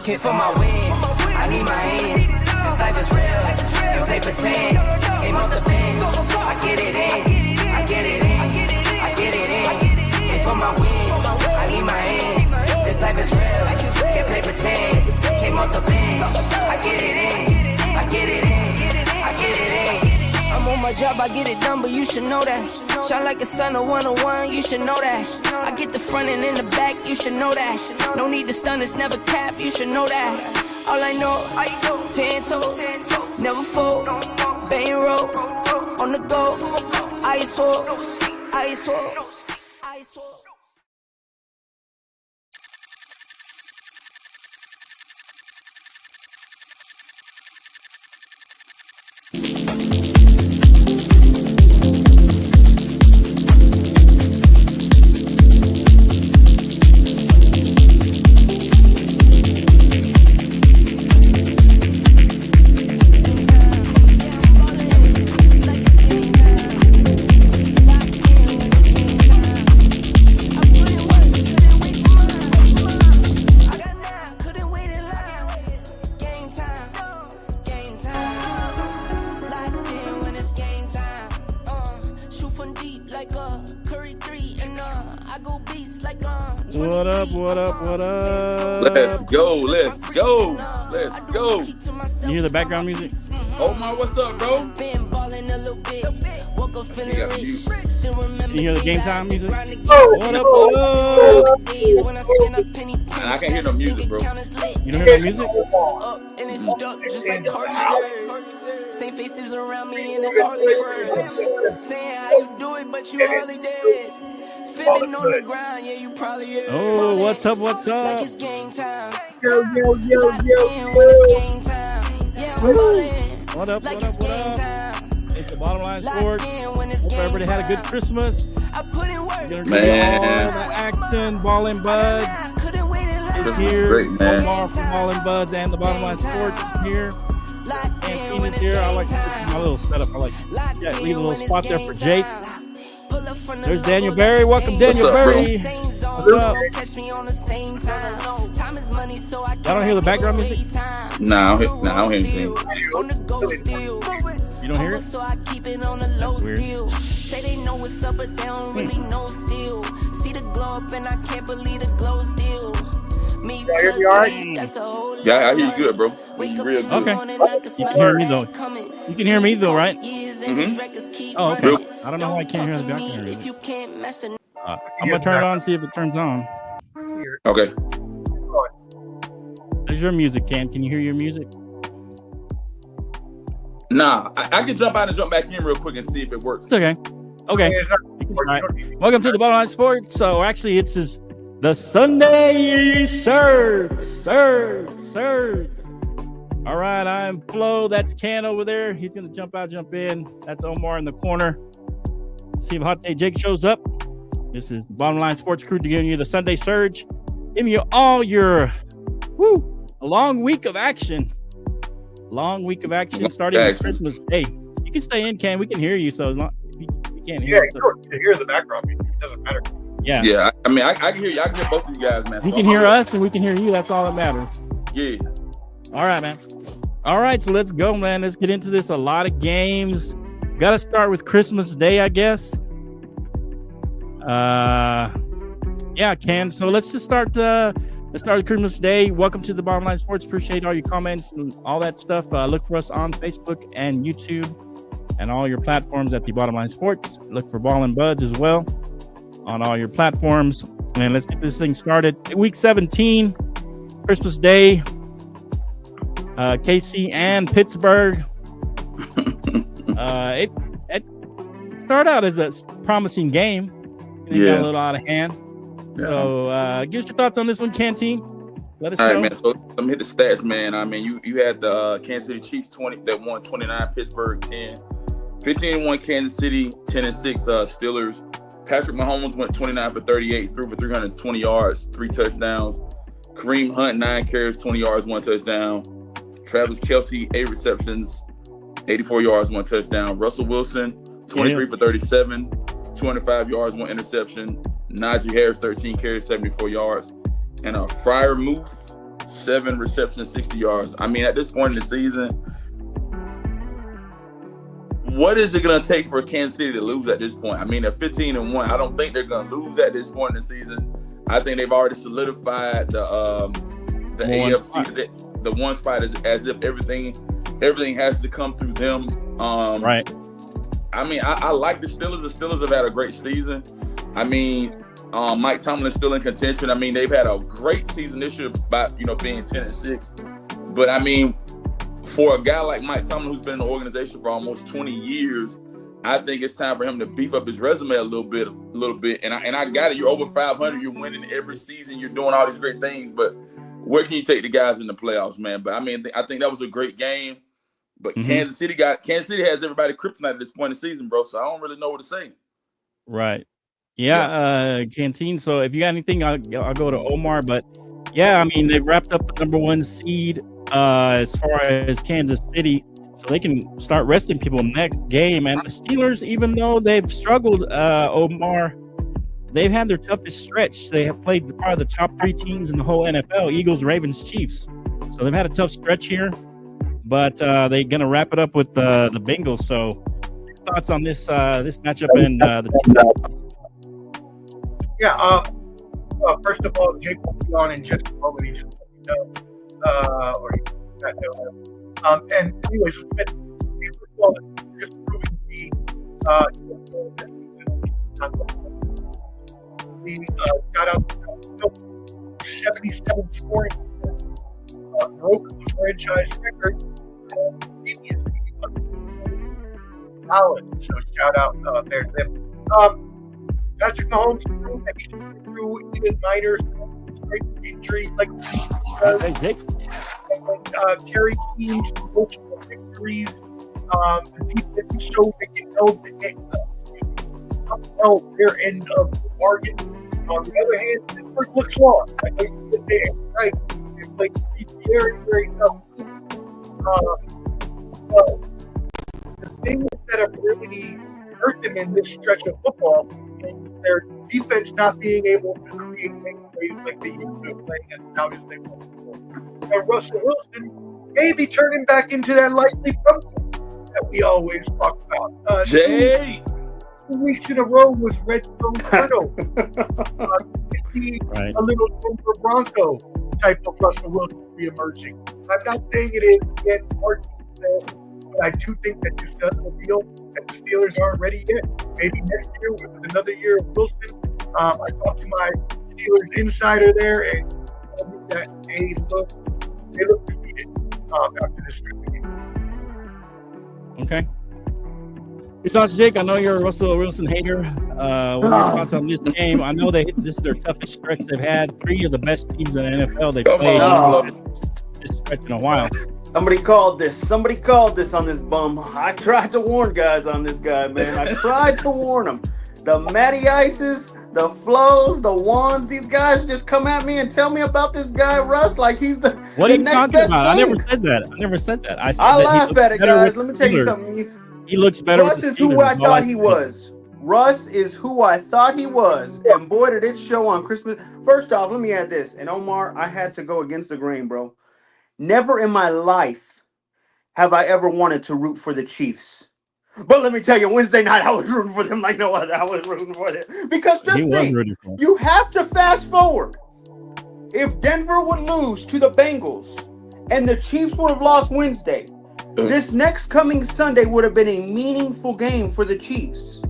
Hit for my wins, I need my ends. This life is real, and play pretend. Came off the bench, I get it in, I get it in, I get it in. Hit for my wins, I need my ends. This life is real, can't play pretend. Came off the bench, I get it in, I get it in, I get it in. I'm on my job, I get it done, but you should know that. Shine like a sun, a 101, you should know that. I get the front and in the back, you should know that. No need to stun, it's never cap, you should know that. All I know, 10 toes, never fold, bang roll, on the go, ice wall, ice wall, ice wall. What up? Let's go. You hear the background music? Omar, what's up, bro? You hear the game time music? What up? And I can't hear no music, bro. You don't hear no music? Same faces around me and it's hardly friends. Saying how you do it, but you hardly dead. Feeling on the ground, yeah, you probably is. Oh, what's up? Like it's game time. Yo. What up? It's the Bottom Line Sports. Hope everybody had a good Christmas. Gonna give you all the action. Ball and Buds is here. Omar from Ball and Buds and the Bottom Line Sports is here. Canteen is here. I like this is my little setup. I like leave a little spot there for Jake. There's Daniel Berry. Welcome, Daniel Berry. What's up? I don't hear the background music. Nah, I don't hear anything. You don't hear it? That's weird. Say they know what's up, but they don't really know still. See the glow up, and I can't believe the glow still. Me, you hear me all right? Yeah, I hear you good, bro. You real good. Okay. You can hear me though. You can hear me though, right? Mm-hmm. Oh, okay. I don't know how I can't hear the background music. I'm gonna turn it on and see if it turns on. Okay. There's your music, Can you hear your music? Nah, I can jump out and jump back in real quick and see if it works. It's okay. Okay. All right. Welcome to the Bottom Line Sports. So actually, it's the Sunday Surge. All right, I'm Flo. That's Can over there. He's gonna jump out, jump in. That's Omar in the corner. See if Hot Day Jake shows up. This is the Bottom Line Sports crew giving you the Sunday Surge, giving you all your a long week of action. Starting with Christmas Day. You can stay in, Can. We can hear you. So as long you can't hear. Yeah, you hear the background music. It doesn't matter. Yeah. I mean, I can hear you. I can hear both of you guys, man. You can hear us, and we can hear you. That's all that matters. Yeah. All right, man. All right, so let's go, man. Let's get into this. A lot of games. Got to start with Christmas Day, I guess. Yeah, Can. So let's just start. Let's start with Christmas Day. Welcome to the Bottom Line Sports. Appreciate all your comments and all that stuff. Look for us on Facebook and YouTube and all your platforms at the Bottom Line Sports. Look for Ball and Buds as well on all your platforms. And let's get this thing started. Week 17, Christmas Day. KC and Pittsburgh. It started out as a promising game. It got a little out of hand. Yeah. So, give us your thoughts on this one, Canteen. Let us know. All right, man. So let me hit the stats, man. I mean, you had the Kansas City Chiefs 20 that won 29, Pittsburgh 10, 15-1 Kansas City, 10-6 Steelers. Patrick Mahomes went 29 for 38, threw for 320 yards, 3 touchdowns. Kareem Hunt 9 carries, 20 yards, 1 touchdown. Travis Kelce 8 receptions, 84 yards, 1 touchdown. Russell Wilson 23 for 37, 205 yards, 1 interception. Najee Harris, 13 carries, 74 yards. And Freiermuth, 7 receptions, 60 yards. I mean, at this point in the season, what is it going to take for Kansas City to lose at this point? I mean, they're 15-1. I don't think they're going to lose at this point in the season. I think they've already solidified the AFC, the one spot, is as if everything has to come through them. Right. I mean, I like the Steelers. The Steelers have had a great season. I mean, Mike Tomlin's still in contention. I mean, they've had a great season this year by being 10-6. But I mean, for a guy like Mike Tomlin, who's been in the organization for almost 20 years, I think it's time for him to beef up his resume a little bit. And I got it. You're over 500. You're winning every season. You're doing all these great things. But where can you take the guys in the playoffs, man? But I mean, I think that was a great game. But Kansas City has everybody kryptonite at this point in the season, bro. So I don't really know what to say. Right. Yeah. Canteen. So if you got anything, I'll go to Omar. But yeah, I mean, they've wrapped up the number 1 seed as far as Kansas City, so they can start resting people next game. And the Steelers, even though they've struggled, Omar, they've had their toughest stretch. They have played probably the top 3 teams in the whole NFL: Eagles, Ravens, Chiefs. So they've had a tough stretch here, but they're going to wrap it up with the Bengals. So thoughts on this matchup and the Yeah. First of all, Jake will be on in just a moment. He just let me know, or he not know. And anyways, first of all, just proving the got out 77 scoring, broke the franchise record. So shout out there to them. Patrick Mahomes proved that he can through even minor injuries like Terry Keane's emotional victories. The defense showed they can held their end of the bargain. On the other hand, Pittsburgh looks lost. I think that they played very tough. The things that have really hurt them in this stretch of football is their defense not being able to create plays like they used to playing as now as they want to. And Russell Wilson may be turning back into that likely pumpkin that we always talk about. Jay! 2 weeks in a row was Red Zone Turtle. A little Denver Bronco type of Russell Wilson re-emerging. I'm not saying it is yet hard to say, but I do think that this does reveal that the Steelers aren't ready yet. Maybe next year with another year of Wilson. I talked to my Steelers insider there, and told me that they look defeated after this game. Okay. Your thoughts, Jake? I know you're a Russell Wilson hater. What are your thoughts on this game? I know this is their toughest stretch they've had. 3 of the best teams in the NFL they've played this stretch in a while. Somebody called this on this bum. I tried to warn guys on this guy, man. I tried to warn them. The Matty Ices, the Flows, the Wands, these guys just come at me and tell me about this guy, Russ, like he's the What are you next talking best about? thing. I never said that. I laugh at it, guys. Let me tell you something. He looks better Russ with the is who Steelers, I thought he was. Russ is who I thought he was. And boy, did it show on Christmas. First off, let me add this. And Omar, I had to go against the grain, bro. Never in my life have I ever wanted to root for the Chiefs. But let me tell you, Wednesday night, I was rooting for them like no other. I was rooting for them. Because just think, you have to fast forward. If Denver would lose to the Bengals and the Chiefs would have lost Wednesday, this next coming Sunday would have been a meaningful game for the Chiefs.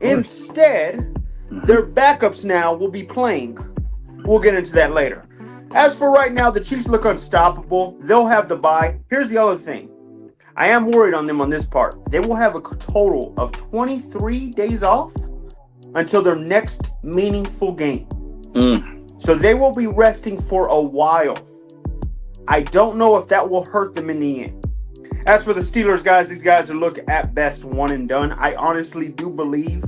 Instead, their backups now will be playing. We'll get into that later. As for right now, the Chiefs look unstoppable. They'll have the bye. Here's the other thing. I am worried on them on this part. They will have a total of 23 days off until their next meaningful game. So they will be resting for a while. I don't know if that will hurt them in the end. As for the Steelers, guys, these guys are look at best one and done. I honestly do believe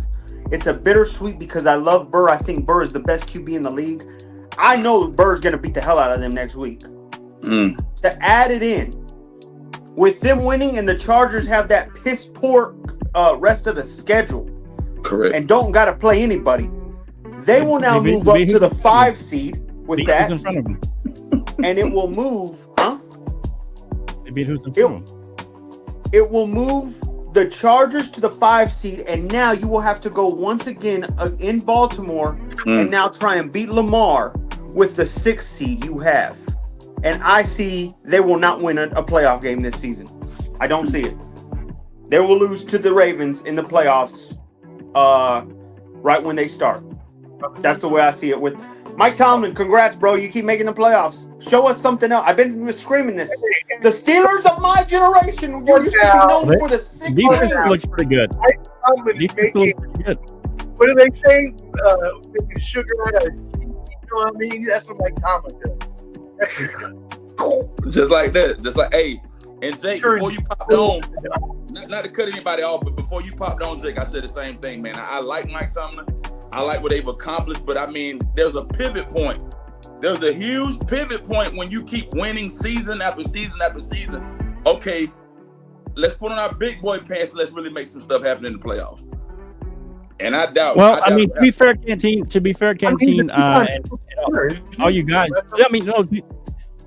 it's a bittersweet because I love Burr. I think Burr is the best QB in the league. I know Burr's going to beat the hell out of them next week. To add it in, with them winning and the Chargers have that piss poor rest of the schedule. Correct. And don't got to play anybody. They will now move up to the 5 seed with that. In front of them. and it will move, huh? They beat Houston too. It will move the Chargers to the 5 seed, and now you will have to go once again in Baltimore and now try and beat Lamar with the 6 seed you have. And I see they will not win a playoff game this season. I don't see it. They will lose to the Ravens in the playoffs right when they start. That's the way I see it. With Mike Tomlin, congrats, bro. You keep making the playoffs. Show us something else. I've been screaming this. The Steelers of my generation used to be known for the 6 defense games. looks pretty good. Defense looks pretty good. What do they say? Making sugar out of, you know what I mean? That's what Mike Tomlin does. Just like that. Just like, hey, and Jake, before you popped on, not to cut anybody off, but before you popped on, Jake, I said the same thing, man. I like Mike Tomlin. I like what they've accomplished, but I mean, there's a pivot point. There's a huge pivot point when you keep winning season after season after season. Okay, let's put on our big boy pants and let's really make some stuff happen in the playoffs. And I doubt. Well, I mean, to be fair, Canteen, and all you guys. I mean, no,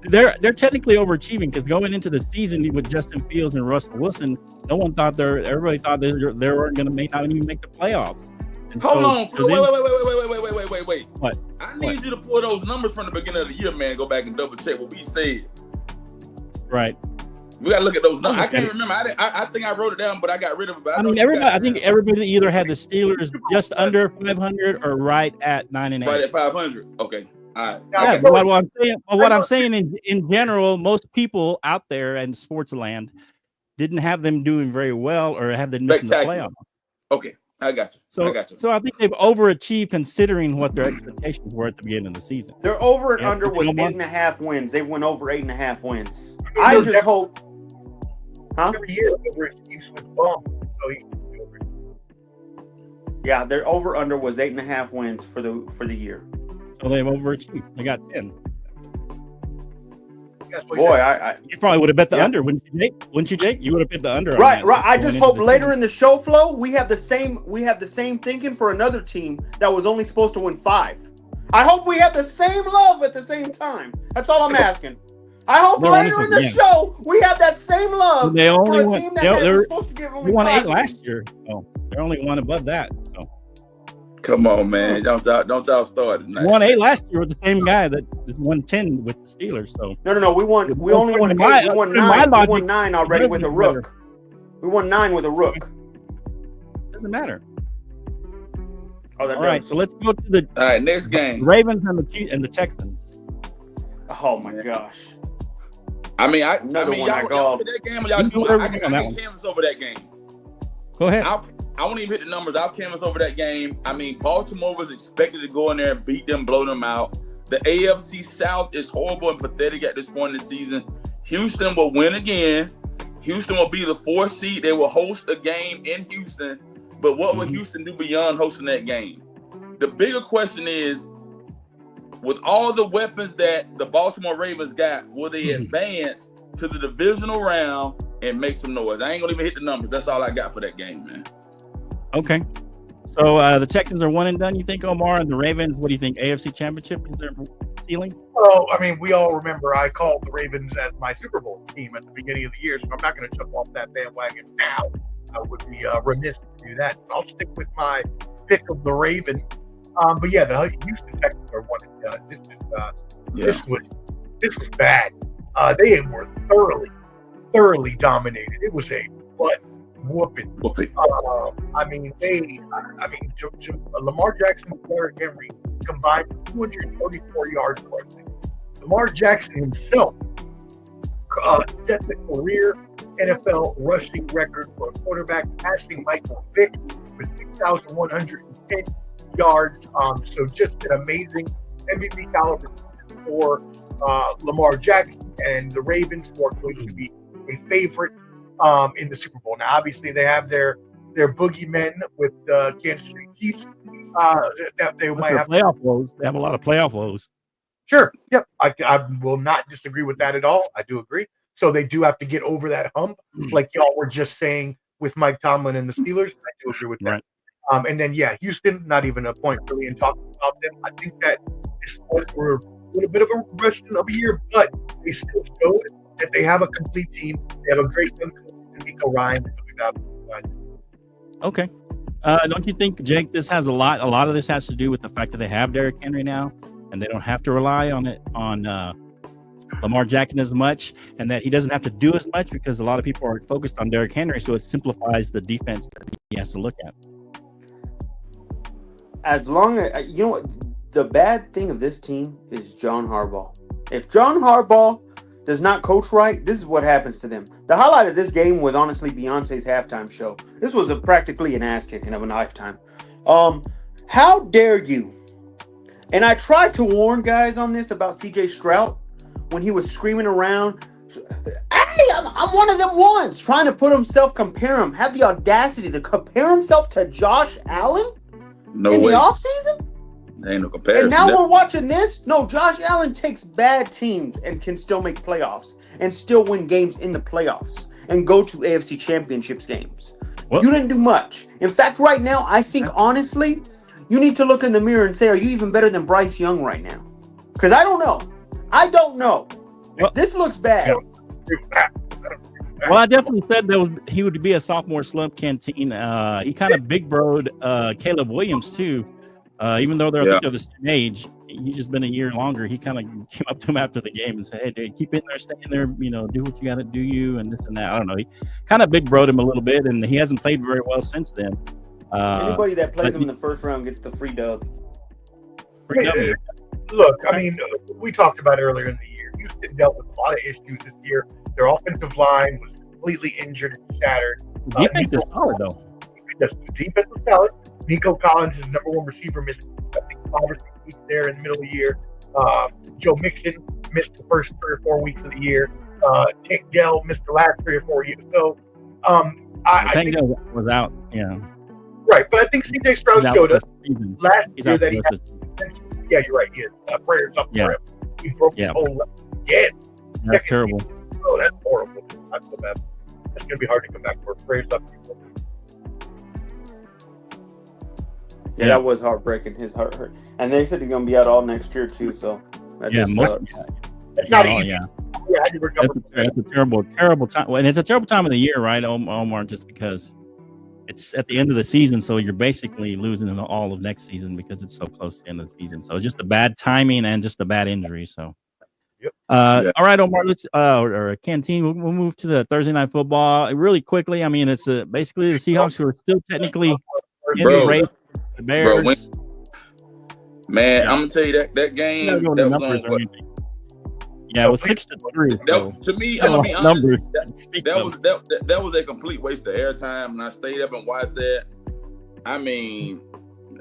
they're technically overachieving because going into the season with Justin Fields and Russell Wilson, no one thought everybody thought they weren't going to not even make the playoffs. Hold on. Wait. What? I need you to pull those numbers from the beginning of the year, man. Go back and double check what we said. Right. We got to look at those numbers. I can't remember. I think I wrote it down, but I got rid of it. I mean, I think everybody either had the Steelers just under 500 or right at 9-8. Right at 500. Okay. All right. Yeah, but what I'm saying in general, most people out there in sports land didn't have them doing very well or have them missing the playoffs. Okay. I got you. So I think they've overachieved considering what their expectations were at the beginning of the season. Their over and under was 8.5 wins. They went over 8.5 wins. I just hope. Huh? Every year, overachieves with bump. Yeah, their over under was 8.5 wins for the year. So they've overachieved. They got 10. Boy, you probably would have bet the under, wouldn't you, Jake? You would have bet the under. Right. I just hope later in the show flow we have the same thinking for another team that was only supposed to win 5. I hope we have the same love at the same time. That's all I'm asking. I hope later in the show we have that same love for a team that was supposed to give only 5. They won 8 last year. So they're only one above that. So come on, man. Don't y'all start tonight. We won 8 last year with the same guy that won 10 with the Steelers. So no. We only won 8. We won 9. We won 9 already with a rook. We won 9 with a rook. Doesn't matter. Oh, that all right, so let's go to the next game. The Ravens and the Texans. Oh my gosh. I mean, y'all that game, or y'all just I can canvas over that game. Go ahead. I won't even hit the numbers. I'll canvas over that game. I mean, Baltimore was expected to go in there and beat them, blow them out. The AFC South is horrible and pathetic at this point in the season. Houston will win again. Houston will be the 4th seed. They will host a game in Houston. But what will Houston do beyond hosting that game? The bigger question is, with all the weapons that the Baltimore Ravens got, will they advance to the divisional round and make some noise? I ain't going to even hit the numbers. That's all I got for that game, man. Okay. So the Texans are one and done, you think, Omar? And the Ravens, what do you think? AFC Championship is their ceiling? Well, I mean, we all remember I called the Ravens as my Super Bowl team at the beginning of the year, so I'm not going to jump off that bandwagon now. I would be remiss to do that. I'll stick with my pick of the Ravens. But yeah, the Houston Texans are one and done. This was bad. They were thoroughly dominated. It was a butt whooping. Lamar Jackson and Derrick Henry combined for 244 yards rushing. Lamar Jackson himself set the career NFL rushing record for a quarterback, passing Michael Vick with 6,110 yards. So just an amazing MVP caliber for Lamar Jackson and the Ravens, who are going to be a favorite in the Super Bowl. Now, obviously, they have their boogeymen with the Kansas City Chiefs. They might have playoff woes. They have a lot of playoff woes. Sure. Yep. I will not disagree with that at all. I do agree. So they do have to get over that hump, like y'all were just saying with Mike Tomlin and the Steelers. I do agree with that. Right. And then, Houston, not even a point really in talking about them. I think that as we're little bit of a regression of a year, but they still showed that they have a complete team. They have a great young coach, Nico Ryan. Okay. Don't you think, Jake, this has a lot of this has to do with the fact that they have Derrick Henry now, and they don't have to rely on Lamar Jackson as much, and that he doesn't have to do as much because a lot of people are focused on Derrick Henry, so it simplifies the defense that he has to look at. As long as you know what, the bad thing of this team is John Harbaugh. If John Harbaugh does not coach right, this is what happens to them. The highlight of this game was honestly Beyonce's halftime show. This was practically an ass kicking of a lifetime. How dare you? And I tried to warn guys on this about CJ Stroud when he was screaming around. Hey, I'm one of them ones trying to put himself, compare him, have the audacity to compare himself to Josh Allen in the offseason? There ain't no comparison. And now we're watching this. No, Josh Allen takes bad teams and can still make playoffs and still win games in the playoffs and go to AFC Championships games. You didn't do much. In fact, right now, I think honestly, you need to look in the mirror and say, are you even better than Bryce Young right now? Because I don't know. Well, this looks bad. Well, I definitely said he would be a sophomore slump. Canteen. He kind of big broed Caleb Williams too. Even though they're the same age, he's just been a year longer. He kind of came up to him after the game and said, "Hey, dude, keep in there, stay in there. You know, do what you got to do, you and this and that." I don't know. He kind of big broed him a little bit, and he hasn't played very well since then. Anybody that plays him in the first round gets the free dub. Look, I mean, we talked about earlier in the year. Houston dealt with a lot of issues this year. Their offensive line was completely injured and shattered. Defense is solid, though. The defense was solid. Nico Collins is number one receiver, missed I think 5 or 6 weeks there in the middle of the year. Joe Mixon missed the first 3 or 4 weeks of the year. Tank Dell missed the last 3 or 4 years. So I think Dell was out. Yeah. Right, but I think CJ Stroud showed us last year that he had. Yeah, you're right. He had prayers up for him. He broke his whole leg. Yeah. That's terrible. Oh, that's horrible. That's so bad. It's going to be hard to come back for. Prayers up. Yeah, that was heartbreaking. His heart hurt. And they said he's going to be out all next year, too. So that just sucks. It's not easy. Yeah. That's a terrible time. And it's a terrible time of the year, right, Omar, just because it's at the end of the season, so you're basically losing all of next season because it's so close to the end of the season. So it's just a bad timing and just a bad injury. So, all right, Omar, let's or Canteen. We'll move to the Thursday night football really quickly. I mean, it's basically the Seahawks who are still technically in the race. The Bears. Man, I'm gonna tell you that game that was on. Yeah, it was 6-3. To me, I'm gonna be honest. That was a complete waste of airtime, and I stayed up and watched that. I mean,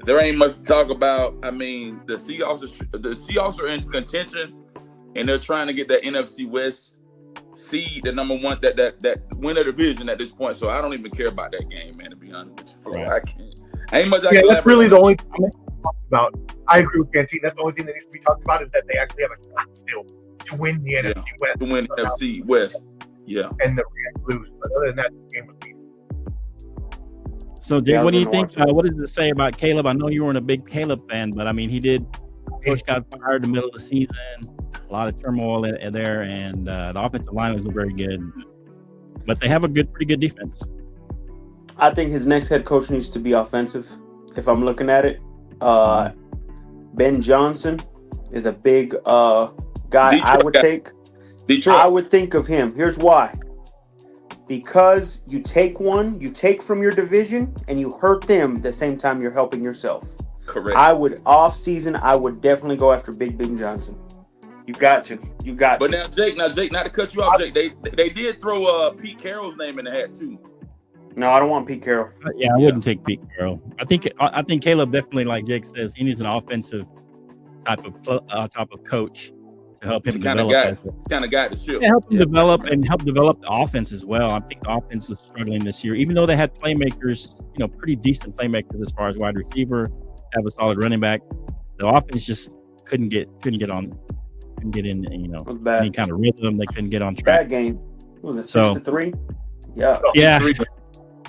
there ain't much to talk about. I mean, the Seahawks are in contention, and they're trying to get that NFC West seed, the number one, that win the division at this point. So I don't even care about that game, man. To be honest with you, I can't. Ain't much. That's really the only thing I talk about. I agree with Canteen. That's the only thing that needs to be talked about is that they actually have a shot still to win the NFC West. To win the NFC West. Yeah. And the Rams lose. But other than that, the game was beat. So, Jay, what do you think? What does it say about Caleb? I know you weren't a big Caleb fan, but I mean, Coach got fired in the middle of the season. A lot of turmoil there, and the offensive line wasn't very good. But they have a pretty good defense. I think his next head coach needs to be offensive. If I'm looking at it, Ben Johnson is a big guy. Detroit I would take. Detroit. I would think of him. Here's why. Because you take from your division and you hurt them the same time you're helping yourself. Correct. I would definitely go after Big Ben Johnson. You got to. But now, Jake, not to cut you off, Jake. They did throw Pete Carroll's name in the hat too. No, I don't want Pete Carroll. Yeah, I wouldn't take Pete Carroll. I think Caleb definitely, like Jake says, he needs an offensive type of coach to help him develop. It's kind of guy to shoot. Yeah, help him develop the offense as well. I think the offense is struggling this year, even though they had playmakers, pretty decent playmakers as far as wide receiver, have a solid running back. The offense just couldn't get in, any kind of rhythm. They couldn't get on track. Bad game. Was it 6-3? Yeah. Yeah.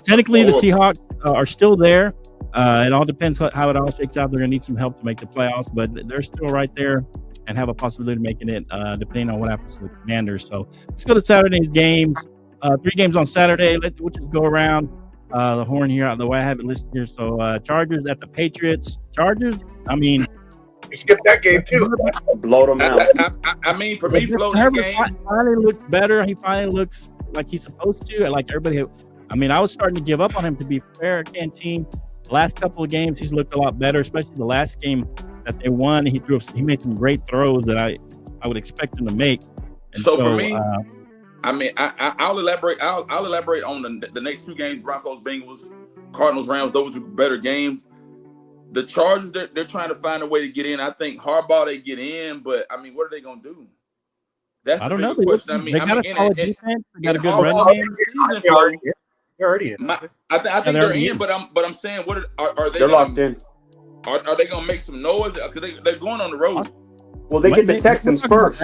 Technically, the Seahawks are still there. It all depends how it all shakes out. They're going to need some help to make the playoffs, but they're still right there. and have a possibility of making it, depending on what happens to the Commanders. So let's go to Saturday's games. 3 games on Saturday. We'll just go around the horn here. The way I have it listed here. So Chargers at the Patriots. Chargers. I mean, You skipped that game too. Blow them out. I mean, for me, floating Herbert game. finally looks better. He finally looks like he's supposed to. Like everybody. I mean, I was starting to give up on him. To be fair, Canteen. The last couple of games, he's looked a lot better. Especially the last game that they won. He made some great throws that I would expect him to make. And So for me, I mean, I'll elaborate. I'll elaborate on the next 2 games: Broncos, Bengals, Cardinals, Rams. Those are better games. The Chargers, they're trying to find a way to get in. I think Harbaugh, they get in, but I mean, what are they going to do? That's I the don't know. big question. They got a solid defense. They got a good Harbaugh's run game. in the season, They're already in. I think they're in, but I'm saying, what are they? They're locked in. Are they going to make some noise? Because they're going on the road. Well, they get the Texans first.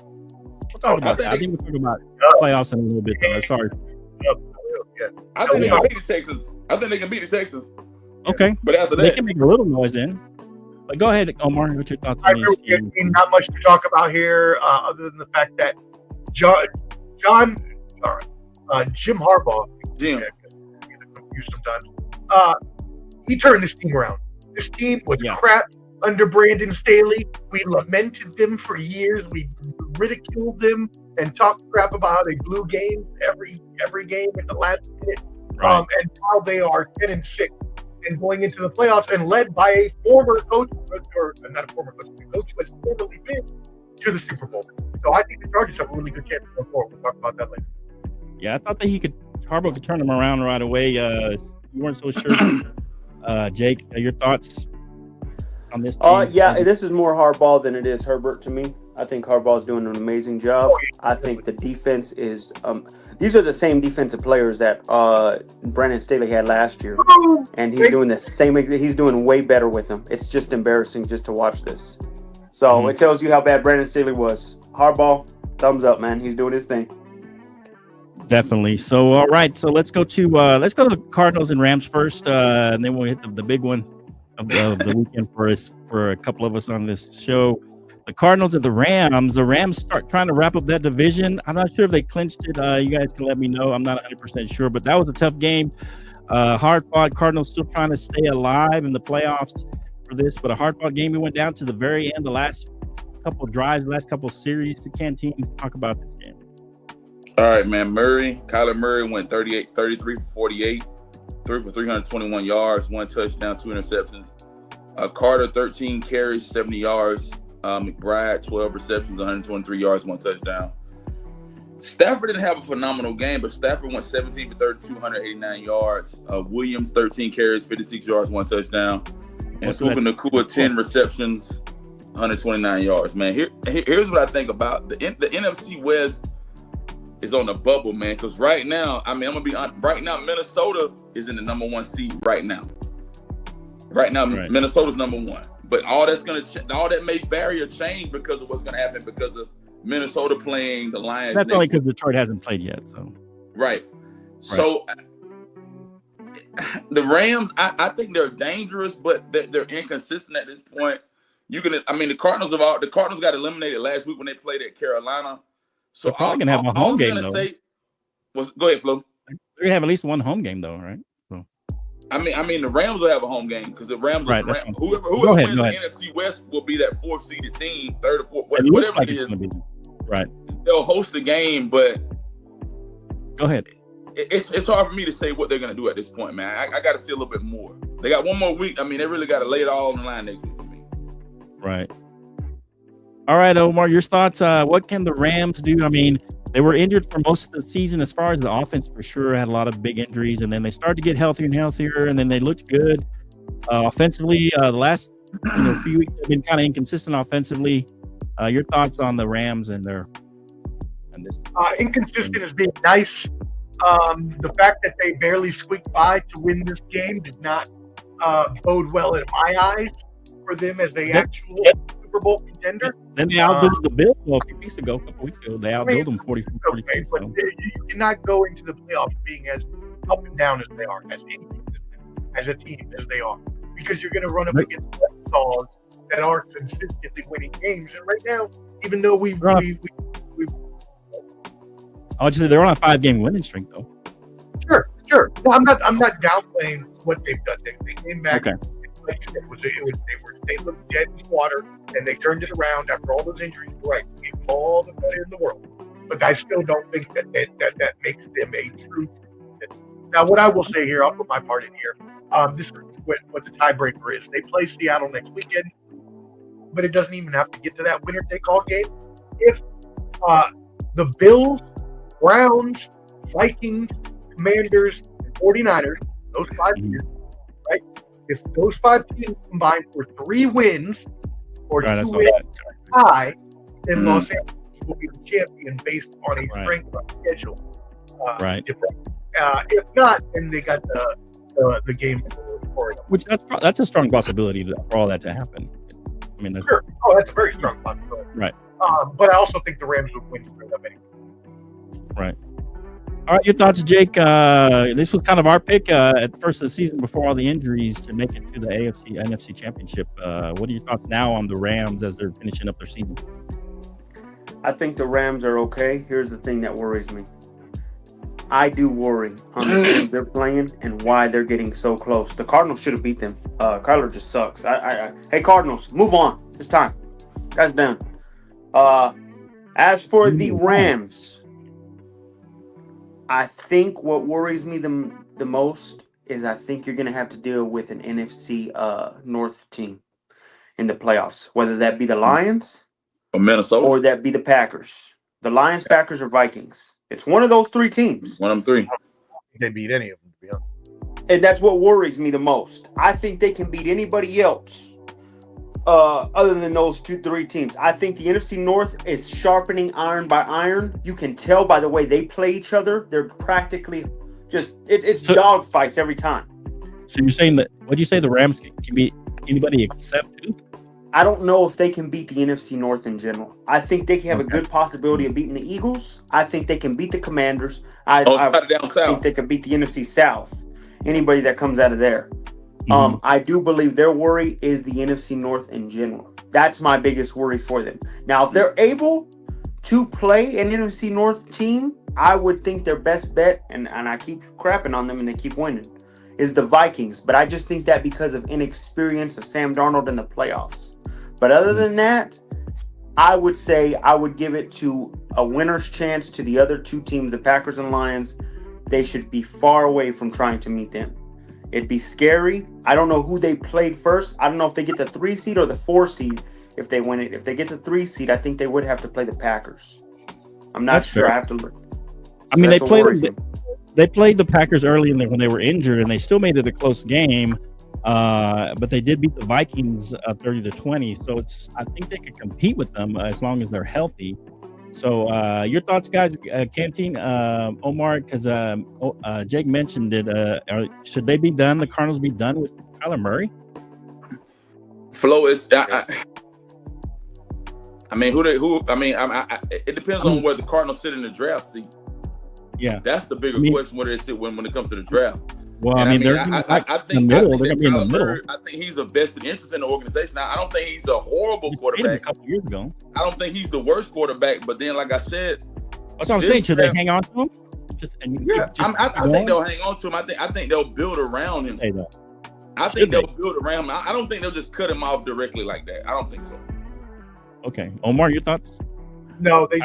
We'll talk about that. I think we'll talk about playoffs in a little bit, though. Sorry. I think they can beat the Texans. I think they can beat the Texans. Okay. But after They that, can make a little noise then. But go ahead, Omar. What's your thoughts I on agree with you. these? Not much to talk about here, other than the fact that Jim Harbaugh, Jim. I get confused sometimes. He turned this team around. This team was crap under Brandon Staley. We lamented them for years. We ridiculed them and talked crap about how they blew games every game at the last minute. Right. And now they are 10-6 and going into the playoffs and led by a former coach, or not a former coach, a coach who has formerly been to the Super Bowl. So I think the Chargers have a really good chance to go forward. We'll talk about that later. Yeah, I thought that Harbaugh could turn them around right away. You weren't so sure. Jake, your thoughts on this team? Yeah, this is more Harbaugh than it is Herbert to me. I think Harbaugh is doing an amazing job. I think the defense is these are the same defensive players that Brandon Staley had last year, and he's doing the same. He's doing way better with them. It's just embarrassing just to watch this. So it tells you how bad Brandon Staley was. Harbaugh, thumbs up, man. He's doing his thing. Definitely. So all right. So let's go to the Cardinals and Rams first, and then we'll hit the big one of the weekend for a couple of us on this show. The Cardinals and the Rams. The Rams start trying to wrap up that division. I'm not sure if they clinched it. You guys can let me know. I'm not 100% sure, but that was a tough game. Hard fought. Cardinals still trying to stay alive in the playoffs for this, but a hard fought game. We went down to the very end, the last couple of drives, last couple of series to Canteen. Talk about this game. All right, man. Kyler Murray went 33 for 48, threw for 321 yards, 1 touchdown, 2 interceptions. Carter, 13 carries, 70 yards. McBride, 12 receptions, 123 yards, 1 touchdown. Stafford didn't have a phenomenal game, but Stafford went 17 for 32, 189 yards. Williams, 13 carries, 56 yards, 1 touchdown. And Puka Nacua, 10 receptions, 129 yards. Man, here's what I think about the NFC West is on the bubble, man. Because right now, I'm gonna be honest. Right now, Minnesota is in the number 1 seed. Right now, Minnesota's number 1. But all that may vary or change because of what's going to happen because of Minnesota playing the Lions. That's only because Detroit hasn't played yet. So right. So the Rams, I think they're dangerous, but they're inconsistent at this point. The Cardinals got eliminated last week when they played at Carolina. So they're probably gonna have a home game though. Go ahead, Flo. They're gonna have at least one home game though, right? I mean, the Rams will have a home game because the Rams, right, whoever wins the NFC West will be that 4th seeded team, 3rd or 4th, whatever it is. Right. They'll host the game, but go ahead. It's hard for me to say what they're going to do at this point, man. I got to see a little bit more. They got 1 more week. I mean, they really got to lay it all on the line next week for me. Right. All right, Omar, your thoughts. What can the Rams do? I mean, they were injured for most of the season as far as the offense for sure, had a lot of big injuries, and then they started to get healthier and healthier, and then they looked good. Offensively, the last few weeks have been kind of inconsistent offensively. Your thoughts on the Rams and this? Inconsistent is being nice. The fact that they barely squeaked by to win this game did not bode well in my eyes for them as the actual Super Bowl contender. Then they outbuilt the Bills a couple weeks ago. They outbuilt them 44-42. Okay, but you cannot go into the playoffs being as up and down as they are, as inconsistent as a team as they are, because you're going to run up against Saws that are consistently winning games. And right now, even though we I would say they're on a 5-game winning streak, though. Sure. No, I'm not downplaying what they've done. They came back. Okay. They looked dead in the water, and they turned it around after all those injuries. Right, gave them all the credit in the world, but I still don't think that makes them a true. Now, what I will say here, I'll put my part in here. This is what the tiebreaker is. They play Seattle next weekend, but it doesn't even have to get to that winner-take-all game. If the Bills, Browns, Vikings, Commanders, and 49ers, those 5 teams, right? If those 5 teams combine for 3 wins or 2 wins tie, then Los Angeles will be the champion based on a strength of schedule. If not, then they got the game for it. Which that's a strong possibility for all that to happen. I mean, sure. Oh, that's a very strong possibility. Right. But I also think the Rams would win for them anyway. Right. All right, your thoughts, Jake? This was kind of our pick at the first of the season before all the injuries to make it to the AFC NFC Championship. What are your thoughts now on the Rams as they're finishing up their season? I think the Rams are okay. Here's the thing that worries me. I do worry on the team they're playing and why they're getting so close. The Cardinals should have beat them. Kyler just sucks. Hey, Cardinals, move on. It's time. Guys done. As for the Rams, I think what worries me the most is I think you're going to have to deal with an NFC North team in the playoffs, whether that be the Lions or Minnesota or that be the Packers. The Lions, Packers, or Vikings. It's one of those 3 teams. One of them 3. I don't think they beat any of them, to be honest. And that's what worries me the most. I think they can beat anybody else other than those 2-3 teams. I think the NFC North is sharpening iron by iron. You can tell by the way they play each other. They're practically just it's dog fights every time. So you're saying that what do you say the Rams can beat anybody except who? I don't know if they can beat the NFC North in general. I think they can have a good possibility of beating the Eagles. I think they can beat the Commanders. I think they can beat the NFC South. Anybody that comes out of there. I do believe their worry is the NFC North in general. That's my biggest worry for them. Now, if they're able to play an NFC North team, I would think their best bet, and I keep crapping on them and they keep winning, is the Vikings. But I just think that because of inexperience of Sam Darnold in the playoffs. But other than that, I would say I would give it to a winner's chance to the other 2 teams, the Packers and Lions. They should be far away from trying to meet them. It'd be scary. I don't know who they played first. I don't know if they get the 3 seed or the 4 seed if they win it. If they get the 3 seed, I think they would have to play the Packers. I'm not sure. Fair. I have to look. I mean, they played the Packers early when they were injured, and they still made it a close game. But they did beat the Vikings 30-20. So I think they could compete with them as long as they're healthy. So your thoughts, guys? Canteen, Omar, because Jake mentioned it. Should they be done? The Cardinals be done with Kyler Murray? Flo is. I mean, it depends on where the Cardinals sit in the draft seat. Yeah, that's the bigger question. Where they sit when it comes to the draft. Well, I think they're going to be in the middle. I think he's a vested interest in the organization. I don't think he's a horrible quarterback. A couple years ago, I don't think he's the worst quarterback. But then, like I said, that's what I'm saying. Should they hang on to him? I think they'll hang on to him. I think they'll build around him. I think they'll build around him. I don't think they'll just cut him off directly like that. I don't think so. Okay, Omar, your thoughts? No, they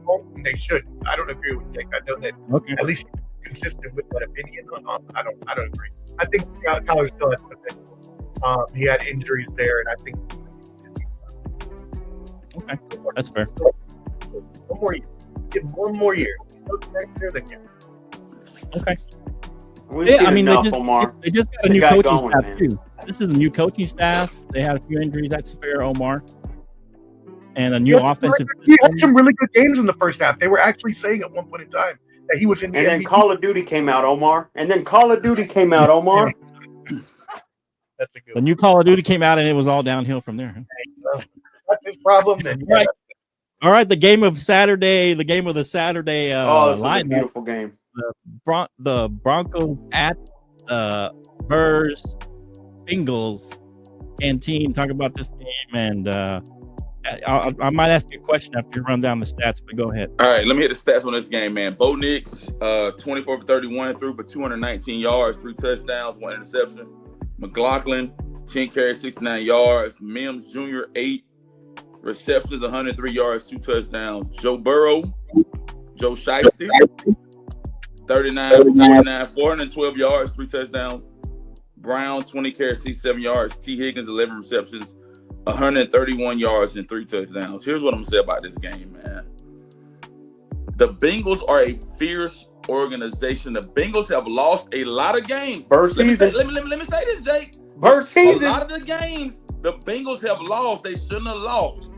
won't, and they shouldn't. I don't agree with Jake. I know that. Okay. At least consistent with that opinion. I don't agree. I think Kyler still has potential. He had injuries there, and I think. Okay, that's fair. One more year. Give him one more year. Next year they can. Okay. I mean, they just got a new coaching staff too. This is a new coaching staff. They had a few injuries. That's fair, Omar. And a new offensive. He had some really good games in the first half. They were actually saying at one point in time that he was in the And then Call of Duty came out, Omar. That's a good The new Call of Duty came out, and it was all downhill from there. That's his problem. Then. Right. All right, the game of the Saturday. This was a beautiful game. The Broncos at Bears Bengals. Canteen, talk about this game, and I might ask you a question after you run down the stats, but go ahead. All right, let me hit the stats on this game, man. Bo Nix, 24 for 31, threw for 219 yards, 3 touchdowns, 1 interception. McLaughlin, 10 carries, 69 yards. Mims Jr., 8 receptions, 103 yards, 2 touchdowns. Joe Burrow, Joe Shiesty, 39 for 49, 412 yards, 3 touchdowns. Brown, 20 carries, 67 yards. T. Higgins, 11 receptions, 131 yards, and 3 touchdowns. Here's what I'm going to say about this game, man. The Bengals are a fierce organization. The Bengals have lost a lot of games. First season. Let me say this, Jake. First season. A lot of the games the Bengals have lost, they shouldn't have lost.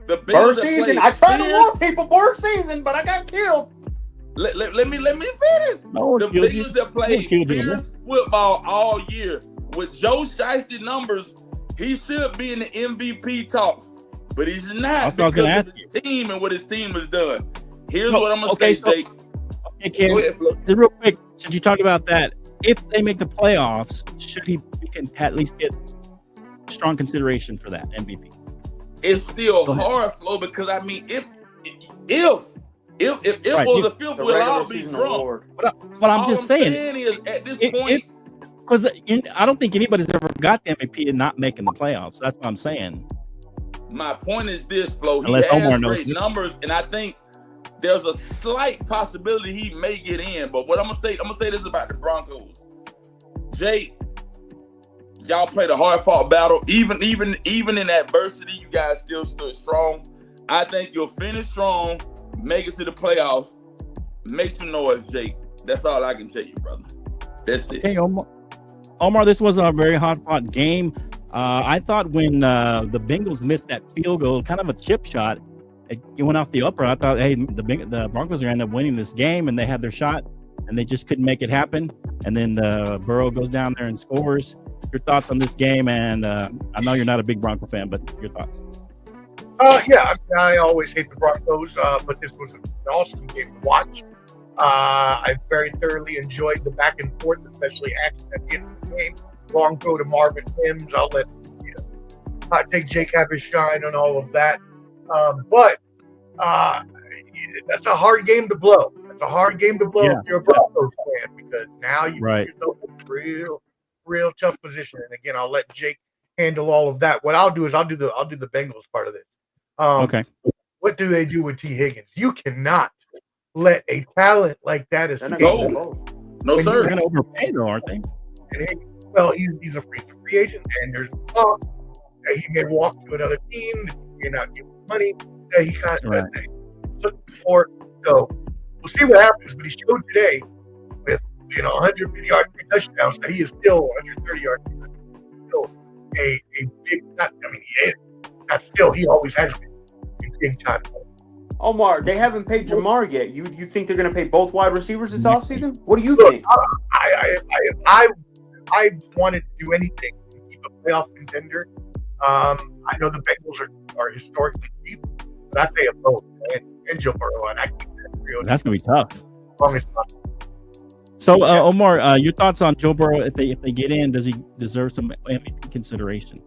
The Bengals First season. I tried to warn people first season, but I got killed. Let me finish. No, the Bengals have played fierce football all year. With Joe Shiesty numbers, he should be in the MVP talks, but he's not because of his team and what his team has done. Here's what I'm going to say, Jake. Okay, Ken, real quick, since you talked about that, if they make the playoffs, should he can at least get strong consideration for that MVP? It's still hard, Flo, because I mean, if it was a fifth, we'll all be drunk. But I'm just saying is at this point, because I don't think anybody's ever got the MVP and not making the playoffs. That's what I'm saying. My point is this, Flo. He Unless Omar has knows great numbers, and I think there's a slight possibility he may get in. But what I'm gonna say this about the Broncos. Jake, y'all played a hard-fought battle. Even in adversity, you guys still stood strong. I think you'll finish strong, make it to the playoffs, make some noise, Jake. That's all I can tell you, brother. That's it. Hey, Omar, this was a very hard-fought game. I thought when the Bengals missed that field goal, kind of a chip shot, it went off the upper. I thought, hey, the Broncos are going to end up winning this game, and they had their shot, and they just couldn't make it happen. And then Burrow goes down there and scores. Your thoughts on this game? And I know you're not a big Bronco fan, but your thoughts? Yeah, I always hate the Broncos, but this was an awesome game to watch. I very thoroughly enjoyed the back and forth, especially action at the end of the game. Long throw to Marvin Mims. I'll let take Jake have his shine on all of that. But that's a hard game to blow. That's a hard game to blow if you're a Broncos fan, because now you put yourself in a real tough position. And again, I'll let Jake handle all of that. What I'll do is I'll do the Bengals part of this. Okay. What do they do with T. Higgins? You cannot let a talent like that escape. No, sir. They're going to overpay, though, aren't they? Well, he's a free agent, and there's talk that he may walk to another team, that he may not give him money, that he kind of looking for. So we'll see what happens. But he showed today with 150 yards, 3 touchdowns, that he is still 130 yards. Still a big. He is. That's still, he always has been a big time. Omar, they haven't paid Jamar yet. You think they're going to pay both wide receivers this offseason? What do you think? I wanted to do anything to keep a playoff contender. I know the Bengals are historically deep, but I say a both and Joe Burrow, and I think that's going to be tough. Long as possible. So, Omar, your thoughts on Joe Burrow? If they get in, does he deserve some MVP consideration?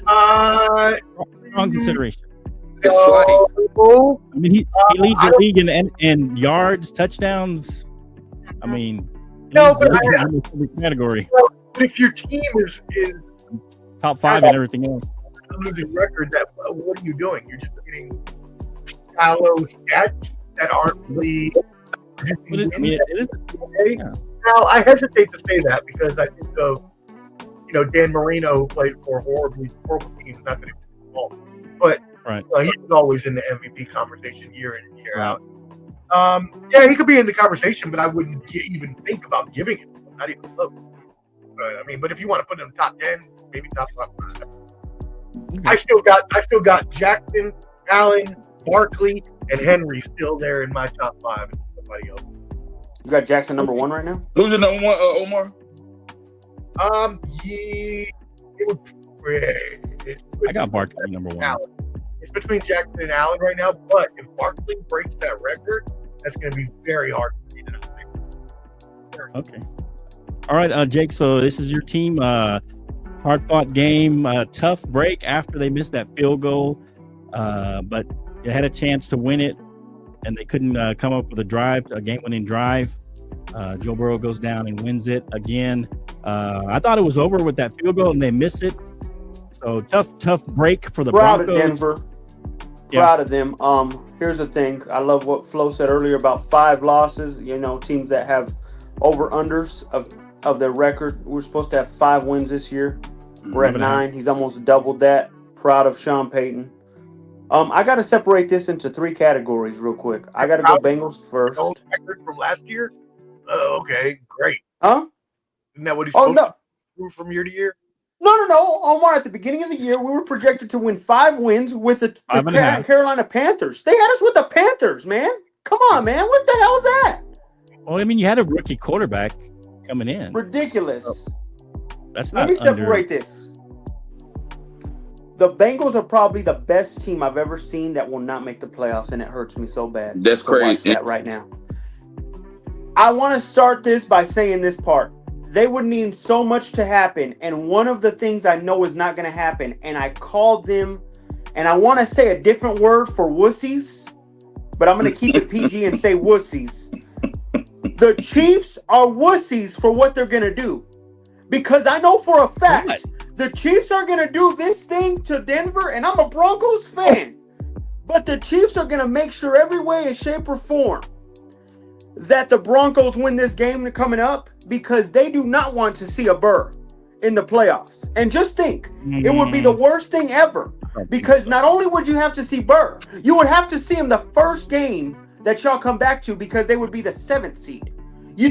Strong consideration. It's like, I mean, he leads the league in yards, touchdowns. I mean, in every category. Well, but if your team is top 5 and everything else, a losing record, what are you doing? You're just getting shallow stats that aren't really. It is. Yeah. Now, I hesitate to say that because I think of Dan Marino, who played for horrible teams, not that he was involved, but he was always in the MVP conversation year in and year out. He could be in the conversation, but I wouldn't even think about giving it. Not even close. But if you want to put him top 10, maybe top 5. Okay. I still got Jackson, Allen, Barkley, and Henry still there in my top 5. And somebody else. You got Jackson number 1 right now? Who's your number 1, Omar? I got Barkley number 1. Allen. It's between Jackson and Allen right now, but if Barkley breaks that record, that's going to be very hard for me to say. Okay. All right, Jake, so this is your team. hard-fought game, tough break after they missed that field goal, but they had a chance to win it, and they couldn't come up with a game-winning drive. Joe Burrow goes down and wins it again. I thought it was over with that field goal, and they miss it. So tough break for the Broncos. Broncos. Proud of Denver. Proud of them. Here's the thing. I love what Flo said earlier about 5 losses. Teams that have over-unders of their record. We're supposed to have 5 wins this year. We're at 9. He's almost doubled that. Proud of Sean Payton. I got to separate this into 3 categories real quick. I got to go Bengals first. Record from last year? Okay, great. Huh? Isn't that what he's supposed to do from year to year? No. Omar, at the beginning of the year, we were projected to win 5 wins with the Carolina Panthers. They had us with the Panthers, man. Come on, man. What the hell is that? Well, I mean, you had a rookie quarterback coming in. Ridiculous. That's not. Let me separate this. The Bengals are probably the best team I've ever seen that will not make the playoffs, and it hurts me so bad. That's crazy. Watch that right now. I want to start this by saying this part. They would need so much to happen, and one of the things I know is not going to happen, and I called them, and I want to say a different word for wussies, but I'm going to keep it PG and say wussies. The Chiefs are wussies for what they're going to do, because I know for a fact the Chiefs are going to do this thing to Denver, and I'm a Broncos fan, but the Chiefs are going to make sure every way, in shape, or form that the Broncos win this game coming up, because they do not want to see a Burr in the playoffs. And just think, it would be the worst thing ever, because not only would you have to see Burr, you would have to see him the first game that y'all come back to, because they would be the 7th seed.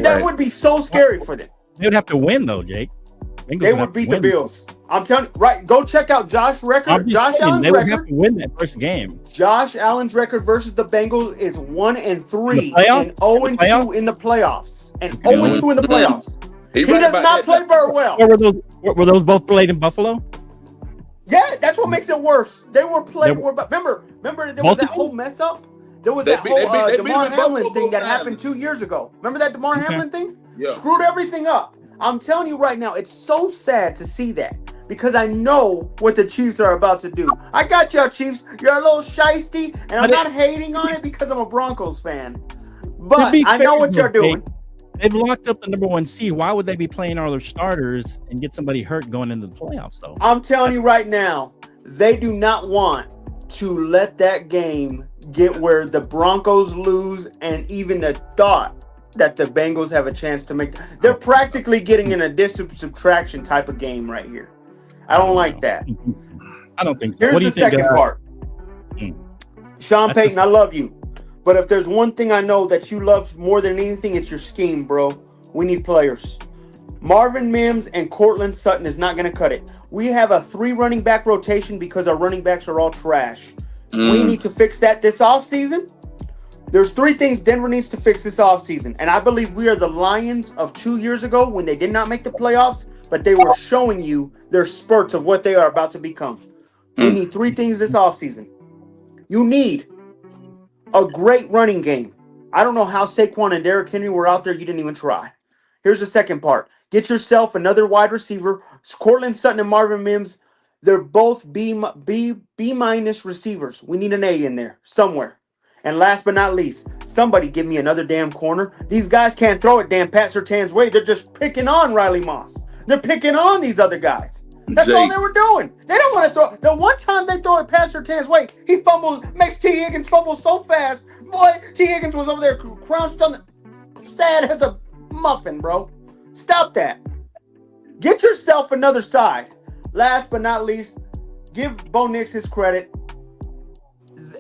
That would be so scary for them. They would have to win, though, Jake. They would beat the Bills. I'm telling you, right? Go check out Josh record. Josh Allen's they would record. have to win that first game. Josh Allen's record versus the Bengals is 1-3 and 0-2 in the playoffs. And 0-2 in the playoffs. He does not play Burr well. Were those both played in Buffalo? Yeah, that's what makes it worse. They were playing. Remember, there was that whole mess up. There was that whole DeMar Hamlin thing that happened 2 years ago. Remember that DeMar Hamlin thing? Yeah. Screwed everything up. I'm telling you right now, it's so sad to see that, because I know what the Chiefs are about to do. I got y'all, Chiefs. You're a little shiesty, and I'm not hating on it because I'm a Broncos fan. But I know what you're doing. They've locked up the number 1 seed. Why would they be playing all their starters and get somebody hurt going into the playoffs, though? I'm telling you right now, they do not want to let that game get where the Broncos lose, and even the thought that the Bengals have a chance to make. They're practically getting an addition subtraction type of game right here. I don't like that. I don't think so. Here's the second part. Sean Payton, I love you. But if there's one thing I know that you love more than anything, it's your scheme, bro. We need players. Marvin Mims and Cortland Sutton is not going to cut it. We have a 3 running back rotation because our running backs are all trash. We need to fix that this offseason. There's 3 things Denver needs to fix this offseason. And I believe we are the Lions of 2 years ago when they did not make the playoffs, but they were showing you their spurts of what they are about to become. We need 3 things this offseason. You need a great running game. I don't know how Saquon and Derrick Henry were out there. You didn't even try. Here's the second part. Get yourself another wide receiver. Cortland Sutton and Marvin Mims, they're both B minus receivers. We need an A in there somewhere. And last but not least, somebody give me another damn corner. These guys can't throw it damn Pat Surtain's way. They're just picking on Riley Moss. They're picking on these other guys. That's all they were doing. They don't want to throw. The one time they throw it Pat Surtain's way, he fumbles, makes T. Higgins fumble so fast. Boy, T. Higgins was over there crouched on the sad as a muffin, bro. Stop that. Get yourself another side. Last but not least, give Bo Nix his credit.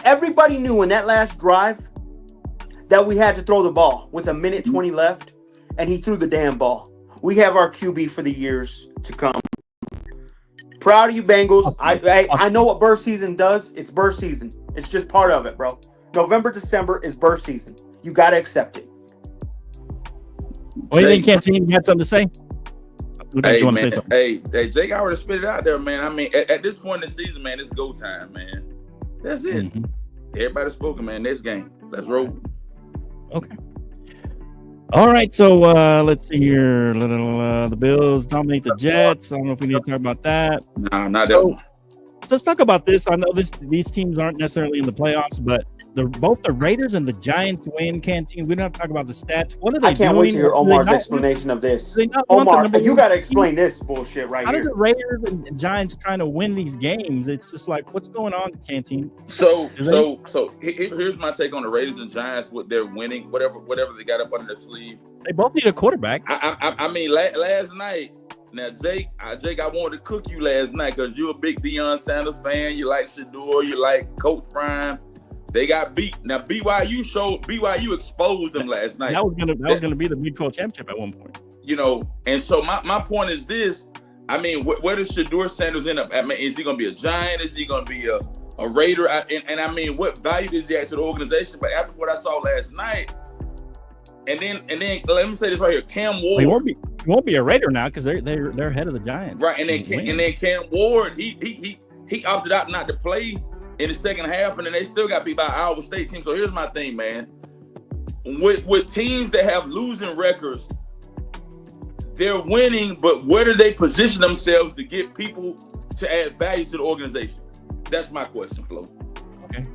Everybody knew in that last drive that we had to throw the ball with 1:20 left, and he threw the damn ball. We have our QB for the years to come. Proud of you, Bengals. I know what burst season does. It's burst season. It's just part of it, bro. November, December is burst season. You got to accept it. What do you think, Canteen? You got something to say? Hey, man. Hey, Jake already spit it out there, man. I mean, at this point in the season, man, it's go time, man. That's it. Everybody spoken, man. Next game. Let's roll. Okay. All right, so let's see here. The Bills dominate the Jets. I don't know if we need to talk about that. Nah, not that one. Let's talk about this. I know these teams aren't necessarily in the playoffs, but both the Raiders and the Giants win Canteen. We don't have to talk about the stats. What are they doing? I can't wait to hear Omar's explanation of this. Omar, you got to explain this bullshit right here. How are the Raiders and Giants trying to win these games? It's just like, what's going on, Canteen? So here's my take on the Raiders and Giants. What they're winning, whatever they got up under their sleeve. They both need a quarterback. I mean, last night. Now, Jake, I wanted to cook you last night because you're a big Deion Sanders fan. You like Shador. You like Coach Prime. They got beat. Now, BYU exposed them last night. That was gonna be the Big 12 championship at one point. You know, and so my point is this. I mean, where does Shador Sanders end up? I mean, is he gonna be a Giant? Is he gonna be a Raider? And I mean, what value does he add to the organization? But after what I saw last night, and then let me say this right here, Cam Ward. He won't be a Raider now because they're ahead of the Giants. Right, and then Cam Ward, he opted out not to play in the second half, and then they still got beat by Iowa State team. So here's my thing, man. With teams that have losing records, they're winning, but where do they position themselves to get people to add value to the organization? That's my question, Flo. Okay.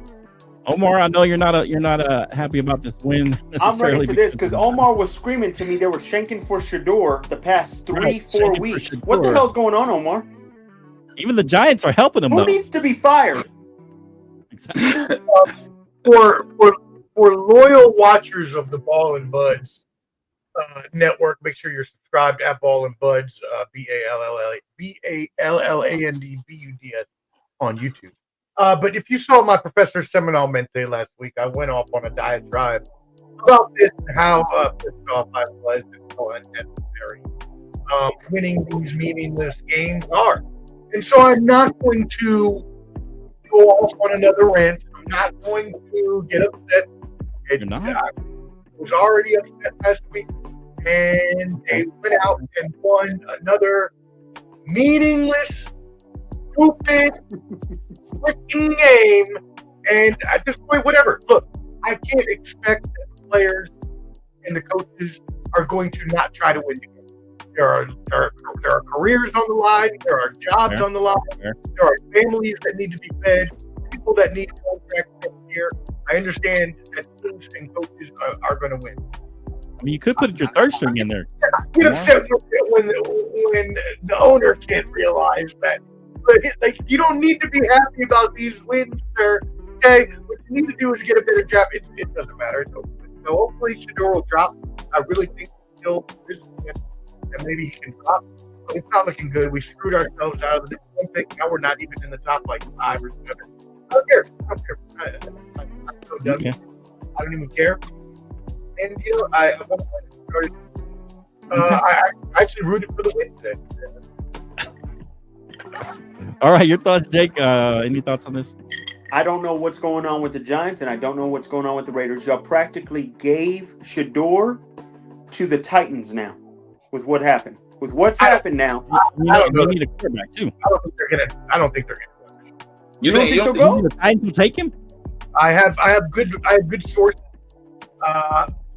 Omar, I know you're not happy about this win. I'm ready for this because Omar was screaming to me they were shanking for Shador the past 3-4 weeks. What the hell's going on, Omar? Even the Giants are helping him. Who needs to be fired? Exactly. For loyal watchers of the Ball and Buds network, make sure you're subscribed at Ball and Buds, BALLANDBUDS on YouTube. But if you saw my Professor Seminole Mente last week, I went off on a diatribe about this and how pissed off I was and how unnecessary winning these meaningless games are. And so I'm not going to go off on another rant. I'm not going to get upset. I was already upset last week, and they went out and won another meaningless, stupid, freaking game. And at this point, whatever. Look, I can't expect that the players and the coaches are going to not try to win the game. There are careers on the line. There are jobs on the line. There are families that need to be fed. People that need contracts next year. I understand that teams and coaches are going to win. I mean, you could put your third string in there. Get upset when the owner can't realize that. Like, you don't need to be happy about these wins, sir. Okay, what you need to do is get a better job. It doesn't matter. So hopefully Shador will drop. I really think he'll and maybe he can drop. But it's not looking good. We screwed ourselves out of the Olympics. Now we're not even in the top 5 or 7. I don't care. I'm so done. Okay. I don't even care. And I actually rooted for the win today. All right, your thoughts, Jake? Any thoughts on this? I don't know what's going on with the Giants, and I don't know what's going on with the Raiders. Y'all practically gave Shador to the Titans now. With what happened? With what's happened now? We need a quarterback too. I don't think they're gonna. You don't think they'll go? The Titans will take him? I have good sources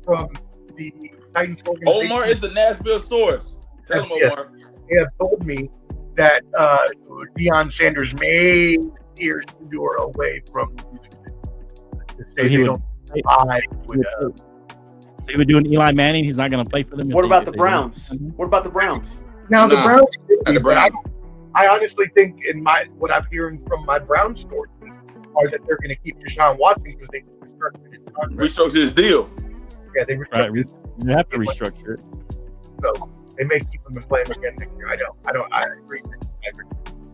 from the Titans organization. Omar is the Nashville source. Tell him, Omar. They have told me that Deion Sanders may steer Shador away from to say they don't lie with. So he would do an Eli Manning. He's not going to play for them. What about the Browns? What about the Browns? Now the Browns. I honestly think, what I'm hearing from my Browns sources, are that they're going to keep Deshaun Watson because they restructured his deal. Yeah, they restructured. Right. You have to restructure it. So they may keep him and play him again next year. I agree.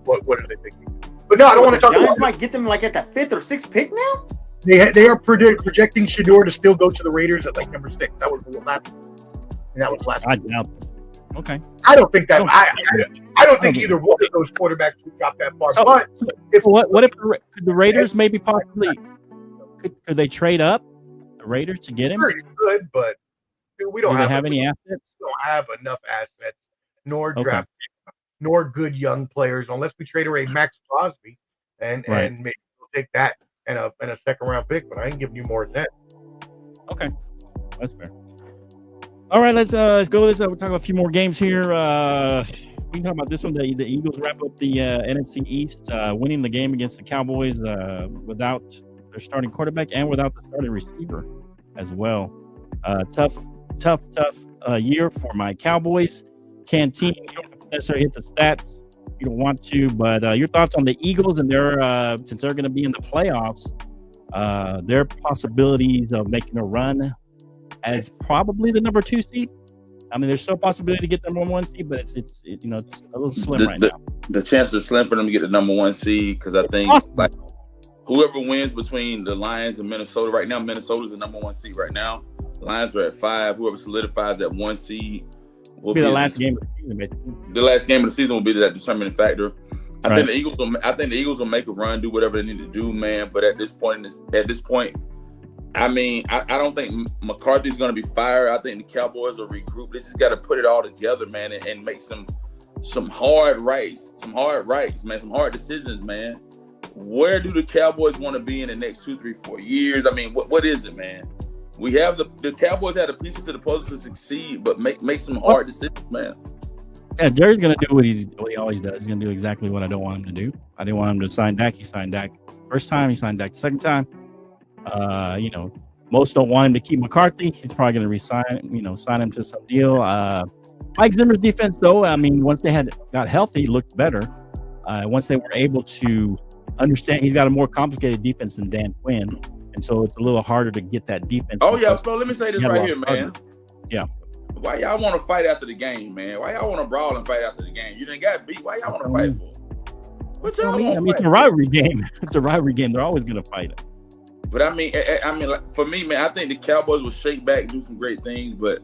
What are they thinking? But no, I don't want to talk about. Giants might get them like at the 5th or 6th pick now. They are projecting Shador to still go to the Raiders at like number 6. That was last. And that was last. I doubt that. Okay. I don't think that. I don't think either one of those quarterbacks would drop that far. So, but what if could the Raiders maybe possibly could they trade up the Raiders to get him? Good, but we don't have any assets. We don't have enough assets, nor draft, nor good young players, unless we trade away Max Crosby and maybe we'll take that and a second round pick. But I ain't giving you more than that. Okay, that's fair. All right, let's go with this. We'll talk about a few more games here. We can talk about this one. The Eagles wrap up the NFC East, winning the game against the Cowboys without their starting quarterback and without the starting receiver as well. Tough year for my Cowboys. Canteen, you don't have to necessarily hit the stats. You don't want to, but your thoughts on the Eagles and their since they're going to be in the playoffs, their possibilities of making a run as probably the number 2 seed. I mean, there's still a possibility to get the number 1 seed, but it's a little slim right now. The chances are slim for them to get the number 1 seed because I think like whoever wins between the Lions and Minnesota right now, Minnesota's the number 1 seed right now. The Lions are at 5. Whoever solidifies that 1 seed will be the last game of the season. Basically, the last game of the season will be that determining factor. I think the Eagles will make a run, do whatever they need to do, man. But at this point, I mean, I don't think McCarthy's going to be fired. I think the Cowboys will regroup. They just got to put it all together, man, and make some hard rights, man, some hard decisions, man. Where do the Cowboys want to be in the next 2, 3, 4 years? I mean, what is it, man? We have the Cowboys have the pieces to the puzzle to succeed, but make some hard decisions, man. Yeah, Jerry's going to do what he always does. He's going to do exactly what I don't want him to do. I didn't want him to sign Dak. He signed Dak first time. He signed Dak the second time. Most don't want him to keep McCarthy. He's probably going to resign, sign him to some deal. Mike Zimmer's defense, though, I mean, once they got healthy, looked better. Once they were able to understand, he's got a more complicated defense than Dan Quinn, and so it's a little harder to get that defense. Oh yeah, so let me say this right here, man. Yeah. Why y'all want to fight after the game, man? Why y'all want to brawl and fight after the game? You didn't got beat. Why y'all want to fight for? What y'all want to fight? I mean, it's a rivalry game. It's a rivalry game. They're always going to fight. But I mean, like, for me, man, I think the Cowboys will shake back and do some great things. But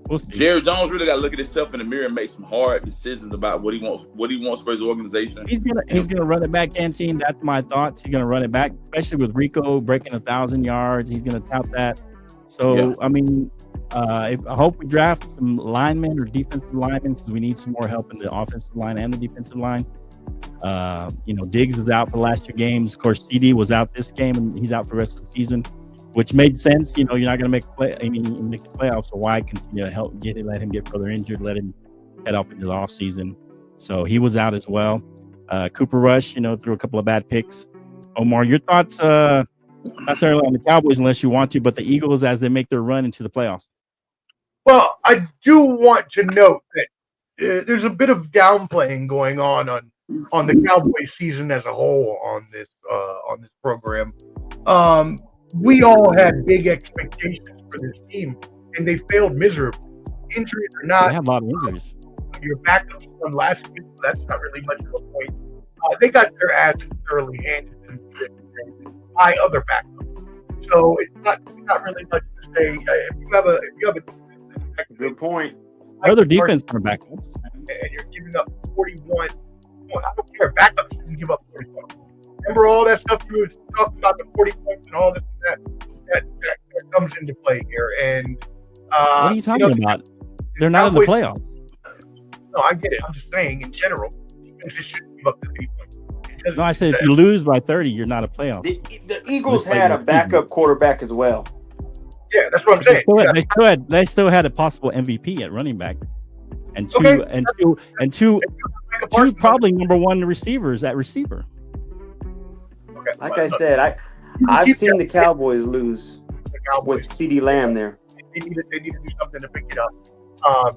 we'll see. Jerry Jones really got to look at himself in the mirror and make some hard decisions about what he wants for his organization. He's gonna run it back, Canteen. That's my thoughts. He's gonna run it back, especially with Rico breaking 1,000 yards. He's gonna tout that. So yeah. I mean, I hope we draft some linemen or defensive linemen because we need some more help in the offensive line and the defensive line. Diggs is out for the last 2 games. Of course, CD was out this game, and he's out for the rest of the season, which made sense. You're not going to make the playoffs, so why continue to let him get further injured, let him head off into the offseason. So he was out as well. Cooper Rush, threw a couple of bad picks. Omar, your thoughts, not necessarily on the Cowboys unless you want to, but the Eagles as they make their run into the playoffs? Well, I do want to note that there's a bit of downplaying going on the Cowboys season as a whole on this program. We all had big expectations for this team, and they failed miserably. Injuries or not, they have a lot of injuries. Your backups from last week, that's not really much of a point. They got their asses thoroughly handed by other backups, so it's not really much to say. If you have a good point. Other defense for backups, and you're giving up 41. I don't care. Backups shouldn't give up 40 points. Remember all that stuff you were talking about, the 40 points and all this and that comes into play here. And what are you talking about? They're not in the playoffs. No, I get it. I'm just saying in general, defenses shouldn't give up the 80 points. No, I said if you lose by 30, you're not a playoff. The Eagles had a backup quarterback as well. Yeah, that's what I'm saying. They still had a possible MVP at running back, and two probably number 1 receivers at receiver. Okay. Like I said, I've seen the Cowboys lose with CeeDee Lamb there. They need to do something to pick it up.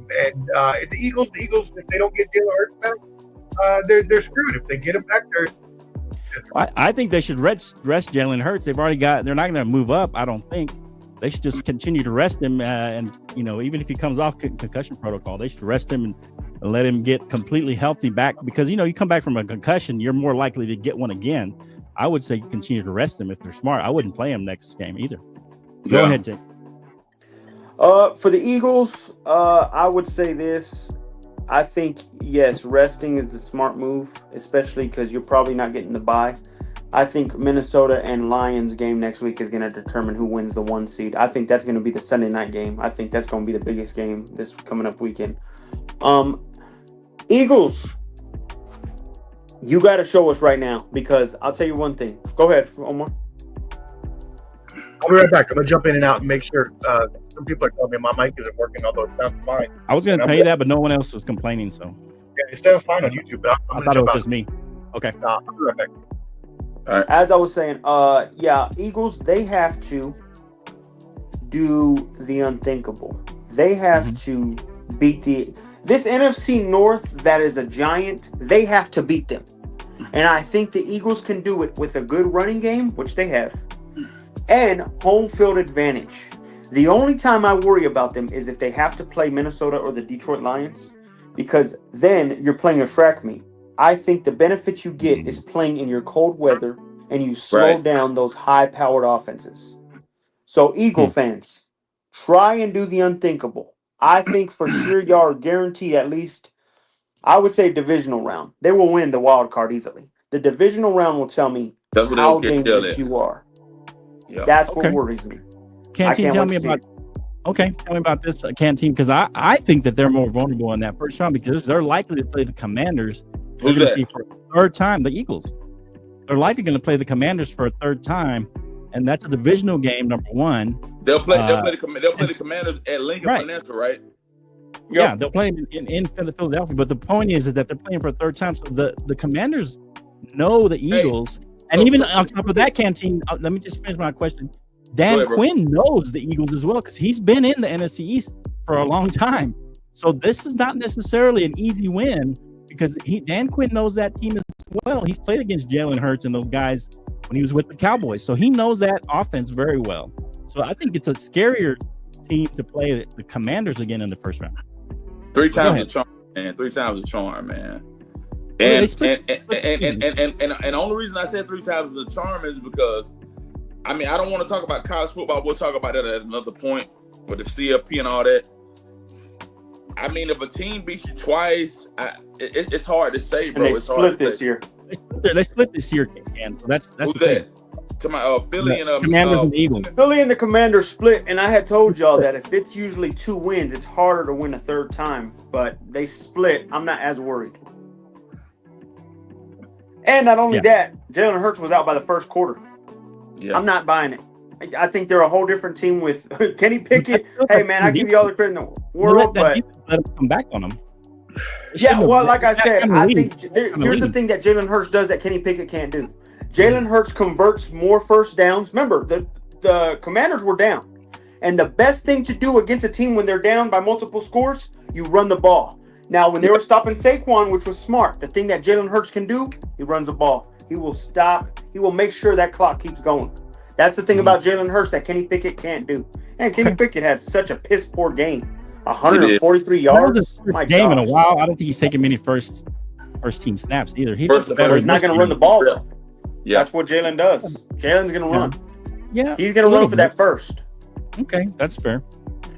The Eagles, if they don't get Jalen Hurts back, they're screwed. If they get him back, I think they should rest Jalen Hurts. They're not going to move up. I don't think. They should just continue to rest him, and even if he comes off concussion protocol, they should rest him and let him get completely healthy back. Because you come back from a concussion, you're more likely to get one again. I would say continue to rest him if they're smart. I wouldn't play him next game either. Go ahead, Jake. For the Eagles, I would say this. I think yes, resting is the smart move, especially because you're probably not getting the bye. I think Minnesota and Lions game next week is going to determine who wins the 1 seed. I think that's going to be the Sunday night game. I think that's going to be the biggest game this coming up weekend. Eagles, you got to show us right now because I'll tell you one thing. Go ahead, Omar. I'll be right back. I'm going to jump in and out and make sure some people are telling me my mic isn't working, although it sounds fine. I was going to tell you that, but no one else was complaining. So yeah, it sounds fine on YouTube. But I thought it was just me. Okay. I'll be right back. All right. As I was saying, Eagles, they have to do the unthinkable. They have to beat this NFC North that is a giant. They have to beat them. And I think the Eagles can do it with a good running game, which they have, and home field advantage. The only time I worry about them is if they have to play Minnesota or the Detroit Lions, because then you're playing a track meet. I think the benefit you get is playing in your cold weather and you slow down those high-powered offenses. So, Eagle fans, try and do the unthinkable. I think for sure y'all are guaranteed at least, I would say, divisional round. They will win the wild card easily. The divisional round will tell me how dangerous you are. Yeah. That's what worries me. Canteen, tell me about this Canteen, because I think that they're more vulnerable in that first round because they're likely to play the Commanders. Who's that? For a third time, the Eagles. They're likely going to play the Commanders for a third time, and that's a divisional game. Number one, they'll play the Commanders at Lincoln Financial, right? Yeah, they'll play in Philadelphia. But the point is that they're playing for a third time, so the Commanders know the Eagles, and even on top of that, Canteen. Let me just finish my question. Dan Quinn knows the Eagles as well because he's been in the NFC East for a long time. So this is not necessarily an easy win because Dan Quinn knows that team as well. He's played against Jalen Hurts and those guys when he was with the Cowboys. So he knows that offense very well. So I think it's a scarier team to play the Commanders again in the first round. 3 times a charm, man. 3 times a charm, man. And the only reason I said 3 times a charm is because, I mean, I don't want to talk about college football. We'll talk about that at another point with the CFP and all that. I mean, if a team beats you twice, it's hard to say, bro. And they split this year. They split this year, Ken. So that's Who's the thing. To my Philly and Commanders and Eagles. Philly and the Commanders split, and I had told y'all that if it's usually 2 wins, it's harder to win a third time. But they split. I'm not as worried. And not only that, Jalen Hurts was out by the first quarter. Yeah. I'm not buying it. I think they're a whole different team with Kenny Pickett. Hey, man, I give you all the credit in the world, but let him come back on them. Yeah, well, like I said, I think here's the thing that Jalen Hurts does that Kenny Pickett can't do. Jalen Hurts converts more first downs. Remember, the Commanders were down. And the best thing to do against a team when they're down by multiple scores, you run the ball. Now, when they were stopping Saquon, which was smart, the thing that Jalen Hurts can do, he runs the ball. He will stop. He will make sure that clock keeps going. That's the thing about Jalen Hurts that Kenny Pickett can't do. And Kenny Pickett had such a piss poor game. 143 yards. My game in a while. I don't think he's taking many first team snaps either. He's not going to run the ball though. Yeah. That's what Jalen does. Jalen's going to run. Yeah. He's going to run for that first. Okay, that's fair.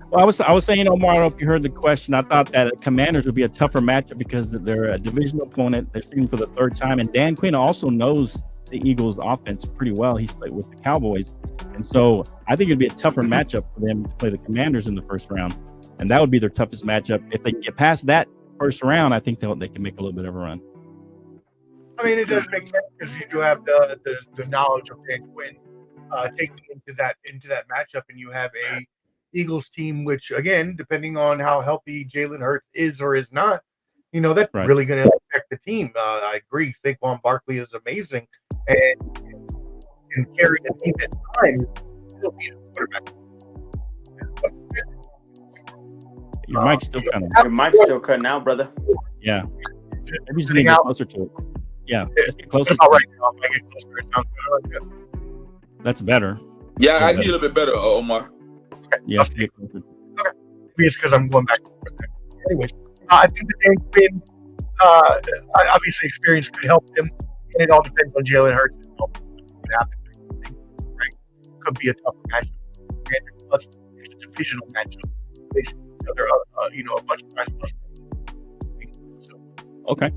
Well, I was saying, Omar, I don't know if you heard the question. I thought that Commanders would be a tougher matchup because they're a divisional opponent. They're shooting for the third time, and Dan Quinn also knows the Eagles' offense pretty well. He's played with the Cowboys, and so I think it'd be a tougher matchup for them to play the Commanders in the first round, and that would be their toughest matchup. If they can get past that first round, I think they can make a little bit of a run. I mean, it does make sense because you do have the knowledge of Dan Quinn taking into that matchup, and you have a Eagles team, which again, depending on how healthy Jalen Hurts is or is not, that's really going to affect the team. I agree. Saquon Barkley is amazing and can carry the team at times. Still be a quarterback. Your mic's still cutting out, brother. Yeah. Maybe you just need to get closer to it. Yeah. Just get closer. All right. If I get closer, it sounds better. That's better. Yeah, I can hear a little bit better, Omar. Okay. Yeah. Okay. Maybe it's because I'm going back. Anyway, I think that Dan Quinn, obviously experience could help them, and it all depends on Jalen Hurts. What happens, right? Could be a tough matchup. Plus, it's a divisional matchup. Basically, there are a bunch of guys plus. Okay.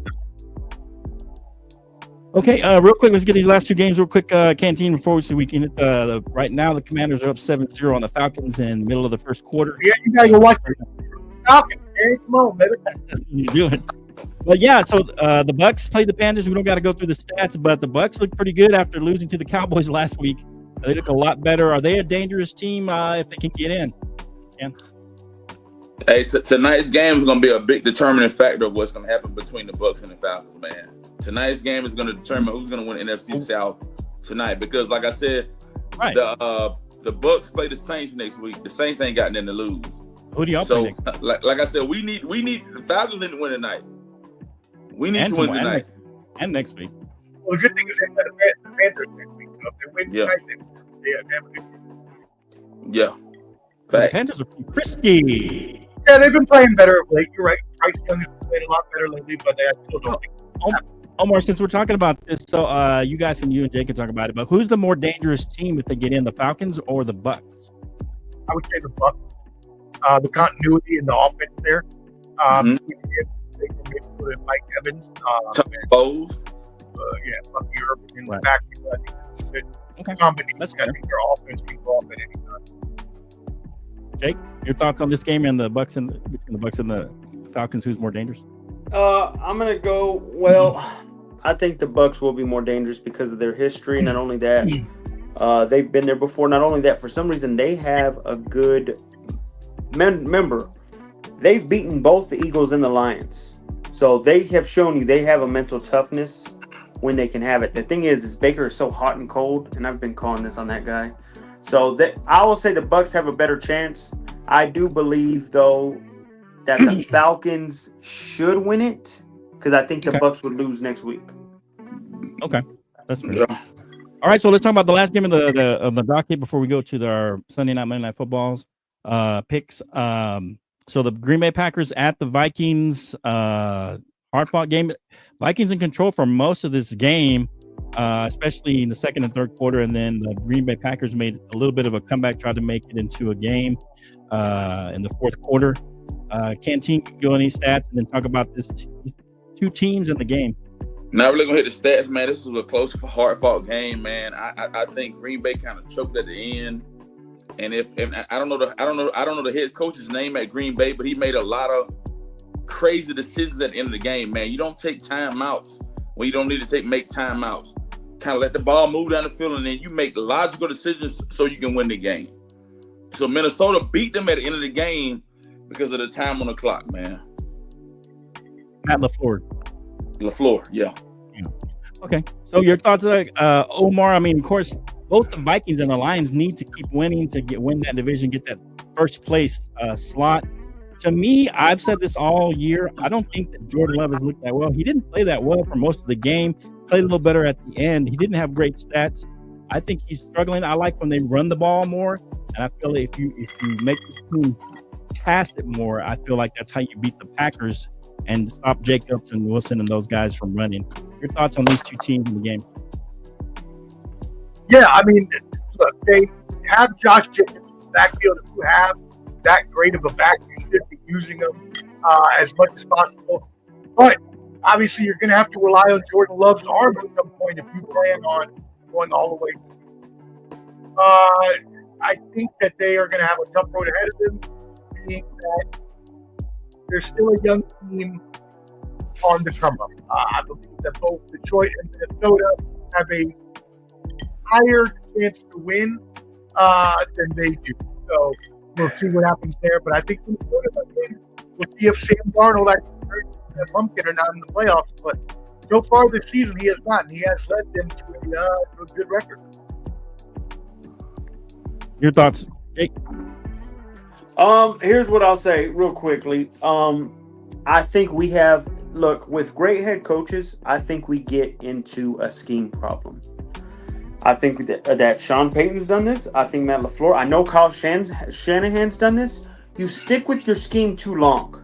Okay, real quick, let's get these last 2 games real quick, Canteen, before we can hit right now, the Commanders are up 7-0 on the Falcons in the middle of the first quarter. Yeah, you got to go watch the Falcons. Hey, come on, baby. That's what you're doing. Well, yeah, so the Bucs played the Panthers. We don't got to go through the stats, but the Bucs look pretty good after losing to the Cowboys last week. They look a lot better. Are they a dangerous team if they can get in? again? Hey, tonight's game is going to be a big determining factor of what's going to happen between the Bucks and the Falcons, man. Tonight's game is going to determine who's going to win NFC South tonight because, like I said, right. the Bucks play the Saints next week. The Saints ain't got nothing to lose. Who do y'all play next? Like I said, we need the Falcons need to win tonight. We need to win tonight and next week. Well, the good thing is they got the Panthers next week. So if they win tonight, they have a good game. Yeah. The Panthers are pretty frisky. Yeah, they've been playing better of late. You're right. Bryce Young has been playing a lot better lately, but I still don't think. Omar, since we're talking about this, so you and Jake can talk about it, but who's the more dangerous team if they get in, the Falcons or the Bucks? I would say the Bucks. The continuity in the offense there. They can maybe Mike Evans. Bowles. Bucky Urban in the back. I think that's a good combination. I think their offense can go off at any time. Jake, your thoughts on this game and the Bucks and the Falcons? Who's more dangerous? I'm gonna go. Well, I think the Bucks will be more dangerous because of their history. Not only that, they've been there before. Not only that, for some reason they have a good. Remember, they've beaten both the Eagles and the Lions, so they have shown you they have a mental toughness when they can have it. The thing is Baker is so hot and cold, and I've been calling this on that guy. So I will say the Bucks have a better chance. I do believe though that the Falcons should win it because I think the Bucks would lose next week. Okay, that's fair. All right, so let's talk about the last game of the docket before we go to our Sunday night, Monday night footballs picks. So the Green Bay Packers at the Vikings, hard-fought game. Vikings in control for most of this game, especially in the second and third quarter, and then the Green Bay Packers made a little bit of a comeback, tried to make it into a game in the fourth quarter. Canteen, go any stats and then talk about these two teams in the game. Not really gonna hit the stats, man. This was a close, hard-fought game, man. I think Green Bay kind of choked at the end. And if I don't know the head coach's name at Green Bay, but he made a lot of crazy decisions at the end of the game, man. You don't take timeouts when you don't need to make timeouts. Kind of let the ball move down the field, and then you make logical decisions so you can win the game. So Minnesota beat them at the end of the game because of the time on the clock, man. Matt LaFleur, yeah. Okay, so your thoughts, Omar? I mean, of course, both the Vikings and the Lions need to keep winning to win that division, get that first place slot. To me, I've said this all year. I don't think that Jordan Love has looked that well. He didn't play that well for most of the game. Played a little better at the end. He didn't have great stats. I think he's struggling. I like when they run the ball more, and I feel like if you make the team pass it more, I feel like that's how you beat the Packers and stop Jacobs and Wilson and those guys from running. Your thoughts on these two teams in the game? Yeah, I mean, look, they have Josh Jacobs in the backfield. If you have that great of a back, you should be using them as much as possible. But obviously, you're going to have to rely on Jordan Love's arm at some point if you plan on going all the way. I think that they are going to have a tough road ahead of them, being that they're still a young team on the come up. I believe that both Detroit and Minnesota have a higher chance to win than they do. So we'll see what happens there. But I think Minnesota will see if Sam Darnold actually turns into a pumpkin or not in the playoffs. But so far this season, he has not. And he has led them to a good record. Your thoughts, Jake? Here's what I'll say real quickly. I think we have, with great head coaches, I think we get into a scheme problem. I think that Sean Payton's done this. I think Matt LaFleur. I know Kyle Shanahan's done this. You stick with your scheme too long.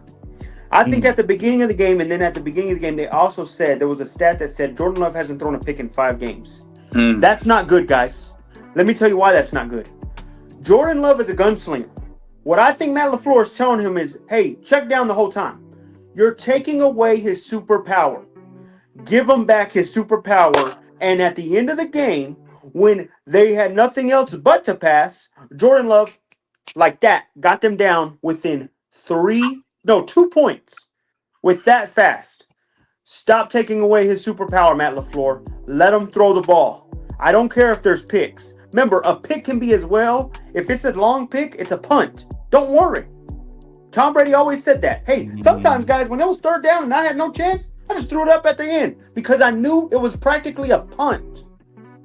I think at the beginning of the game, and then at the beginning of the game, they also said, there was a stat that said Jordan Love hasn't thrown a pick in 5 games. That's not good, guys. Let me tell you why that's not good. Jordan Love is a gunslinger. What I think Matt LaFleur is telling him is, hey, check down the whole time. You're taking away his superpower. Give him back his superpower. And at the end of the game, when they had nothing else but to pass, Jordan Love, like that, got them down within 2 points. With that fast. Stop taking away his superpower, Matt LaFleur. Let him throw the ball. I don't care if there's picks. Remember, a pick can be as well. If it's a long pick, it's a punt. Don't worry. Tom Brady always said that. Hey, sometimes, guys, when it was third down and I had no chance, I just threw it up at the end because I knew it was practically a punt.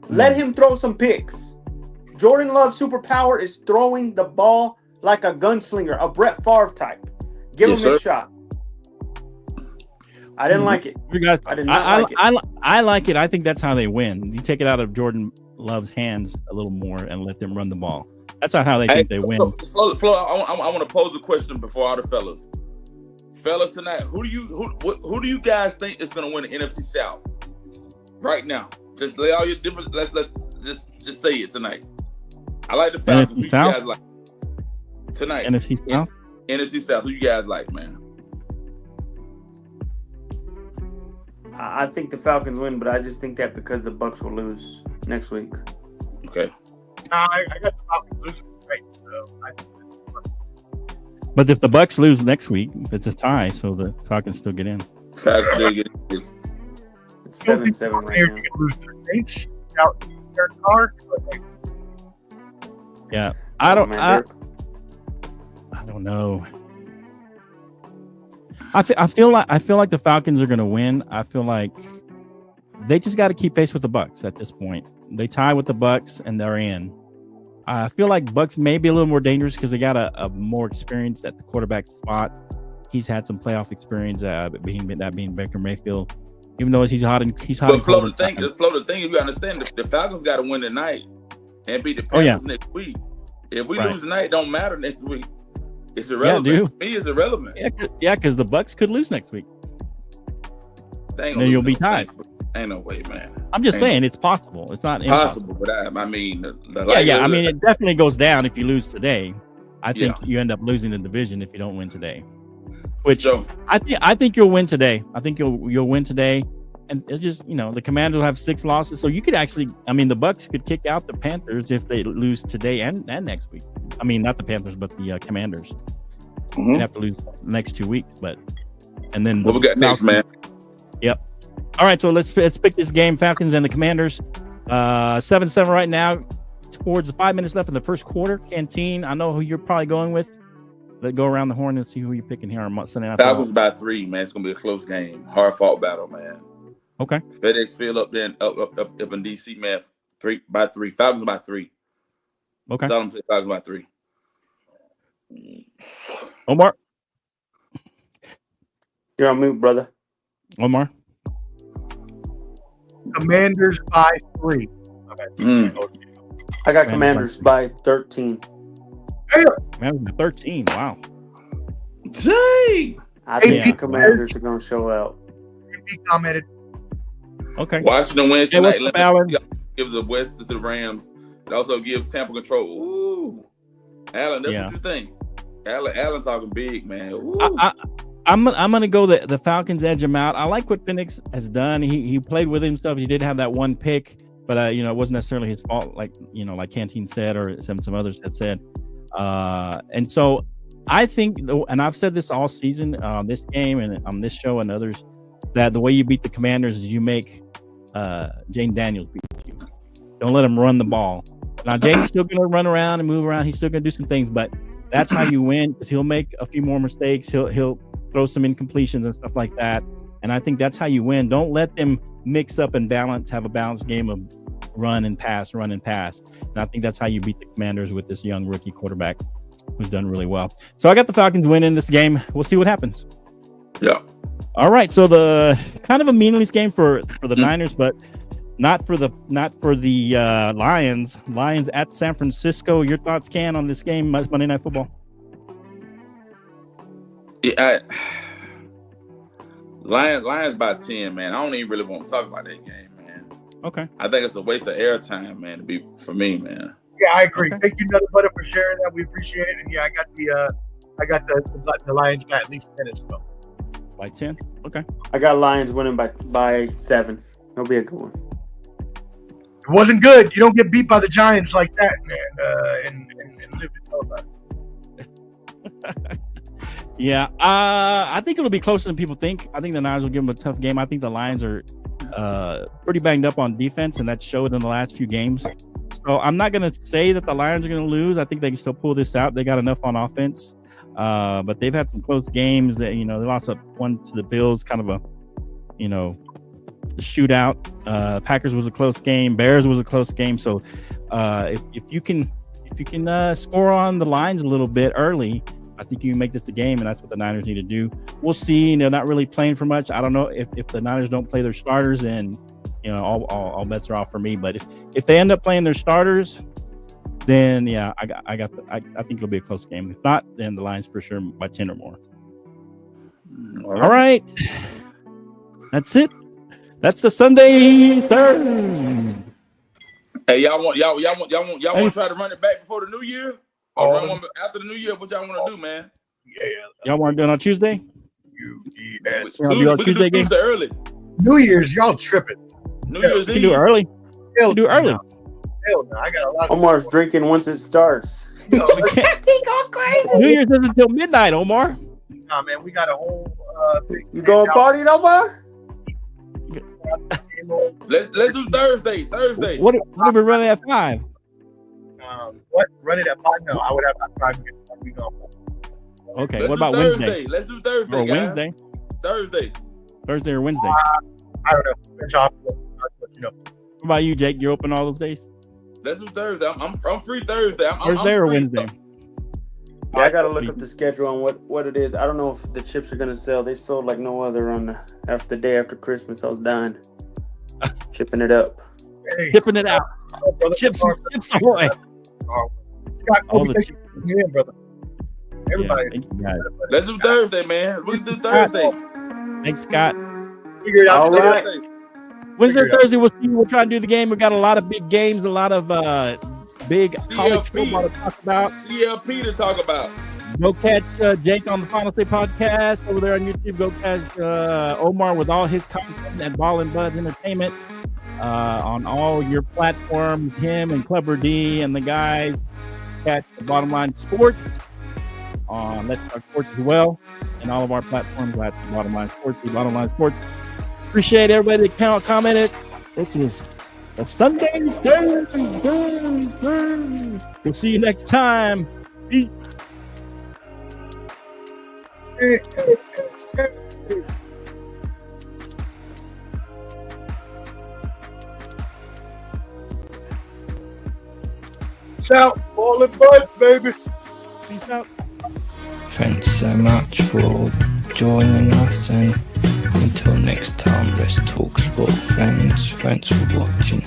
Let him throw some picks. Jordan Love's superpower is throwing the ball like a gunslinger, a Brett Favre type. Give him his shot. I didn't like it. You guys, I did not like it. I like it. I think that's how they win. You take it out of Jordan Love's hands a little more and let them run the ball. That's how they think they win. Flo, I want to pose a question before all the fellas. Fellas tonight, who do you guys think is going to win the NFC South right now? Just lay all your different. Let's just say it tonight. I like the Falcons. Who you guys like tonight? NFC South. NFC South. Who you guys like, man? I think the Falcons win, but I just think that because the Bucs will lose next week. Okay. I got the Falcons losing. Right. But if the Bucs lose next week, it's a tie, so the Falcons still get in. Falcons still get in. It's 7-7 right now. Lose the Saints out their car. Yeah, I don't know. I feel like the Falcons are going to win. I feel like they just got to keep pace with the Bucs at this point. They tie with the Bucs and they're in. I feel like Bucs may be a little more dangerous because they got a more experience at the quarterback spot. He's had some playoff experience, being Baker Mayfield. Even though he's hot. But Flo, the thing you gotta understand, the Falcons got to win tonight and beat the Panthers next week. If we lose tonight, it don't matter next week. It's irrelevant. Yeah, to me, it's irrelevant. Yeah, because the Bucs could lose next week. Then you'll be tied. Ain't no way, man. I'm just saying it's possible. It's not possible, impossible. but I mean, I mean, it definitely goes down if you lose today. I think you end up losing the division if you don't win today. Which I think you'll win today. I think you'll win today, and it's just the Commanders will have 6 losses, so you could actually, the Bucs could kick out the Panthers if they lose today and next week. I mean, not the Panthers, but the Commanders. They'd have to lose the next 2 weeks, and then what we got next, man? Yep. All right, so let's pick this game, Falcons and the Commanders. 7-7 right now, towards 5 minutes left in the first quarter. Canteen, I know who you're probably going with. Let's go around the horn and see who you're picking here on Sunday night. Falcons by 3, man. It's gonna be a close game, hard fought battle, man. Okay. FedEx Field up in DC, man. 3 by 3. Falcons by 3. Okay. Tell them to say Falcons by 3. Omar, you're on mute, brother. Omar. Commanders by 3. I got Commanders by 13. Commanders by 13. Wow. Gee. I think the Commanders are going to show out. He commented. Okay. Washington wins tonight. Gives the West to the Rams. It also gives Tampa control. Ooh. Alan, that's what you think. Alan talking big, man. I'm gonna go the Falcons edge him out. I like what Penix has done. He played with himself. He did have that one pick, but it wasn't necessarily his fault, like Canteen said or some others have said. And so I think, and I've said this all season, this game and on this show and others, that the way you beat the Commanders is you make Jane Daniels beat you. Don't let him run the ball. Now Jane's still gonna run around and move around. He's still gonna do some things, but that's how you win. Because he'll make a few more mistakes. He'll throw some incompletions and stuff like that. And I think that's how you win. Don't let them mix up and have a balanced game of run and pass. And I think that's how you beat the Commanders with this young rookie quarterback who's done really well. So I got the Falcons winning this game. We'll see what happens. Yeah. All right. So the kind of a meaningless game for the Niners, but not for the Lions. Lions at San Francisco. Your thoughts, Ken, on this game, Monday Night Football? Yeah, Lions by 10, man. I don't even really want to talk about that game, man. Okay. I think it's a waste of airtime, man, for me, man. Yeah, I agree. Okay. Thank you, Nutty Butter, for sharing that. We appreciate it. And yeah, I got the Lions by at least 10 as well. By 10? Okay. I got Lions winning by 7. It'll be a good one. It wasn't good. You don't get beat by the Giants like that, man, and live to tell about it. Yeah, I think it'll be closer than people think. I think the Niners will give them a tough game. I think the Lions are pretty banged up on defense, and that showed in the last few games. So I'm not going to say that the Lions are going to lose. I think they can still pull this out. They got enough on offense. But they've had some close games that, they lost one to the Bills, kind of a, shootout. Packers was a close game. Bears was a close game. So if you can score on the lines a little bit early, I think you can make this a game, and that's what the Niners need to do. We'll see. They're not really playing for much. I don't know if the Niners don't play their starters, and all bets are off for me. But if they end up playing their starters, then yeah, I think it'll be a close game. If not, then the Lions for sure by 10 or more. All right. That's it. That's the Sunday Surge. Hey, y'all want to try to run it back before the new year? Or run one after the new year? What y'all want to do, man? Yeah. Y'all want to do it on Tuesday? We can do Tuesday early. New Year's, y'all tripping. New Year's Eve. You can do it early. Hell, Do it early. Hell no, I got a lot of Omar's drinking once it starts. He go crazy. New Year's isn't until midnight, Omar. Nah, man, we got a whole thing. You going party, Omar? Let's do Thursday. What if we run it at 5? What? Run it at 5? No, I would have 5 minutes. We go. Okay. Let's what about Thursday. Wednesday? Let's do Thursday, Or guys. Wednesday? Thursday Or Wednesday? I don't know. Bench off, What about you, Jake? You're open all those days? Let's do Thursday. I'm free Thursday. Thursday or Wednesday? Yeah, I gotta look up the schedule on what it is. I don't know if the chips are gonna sell. They sold like no other on the day after Christmas. I was dying, chipping it up. Hey, Tipping it out. brother. Chips ahoy. Scott, All the thank you for being here, brother. Everybody. Yeah, thank you guys. Let's do Thursday, man. We can do Thursday. Thanks, Scott. Figure it out. All right. Wednesday or Figure it out. Thursday, we'll try to do the game. We've got a lot of big games, a lot of big college football to talk about. CLP to talk about. Go catch Jake on the Final Say podcast over there on YouTube. Go catch Omar with all his content at Ball and Buds Entertainment on all your platforms. Him and Clubber D and the guys. Catch the Bottom Line Sports on Let's Talk Sports as well, and all of our platforms at the Bottom Line Sports. The Bottom Line Sports. Appreciate everybody that commented. This is the Sunday Surge. We'll see you next time. Peace. Shout, Ball and Buds, baby. Peace out. Thanks so much for joining us, and until next time, let's talk sport, friends. Thanks for watching.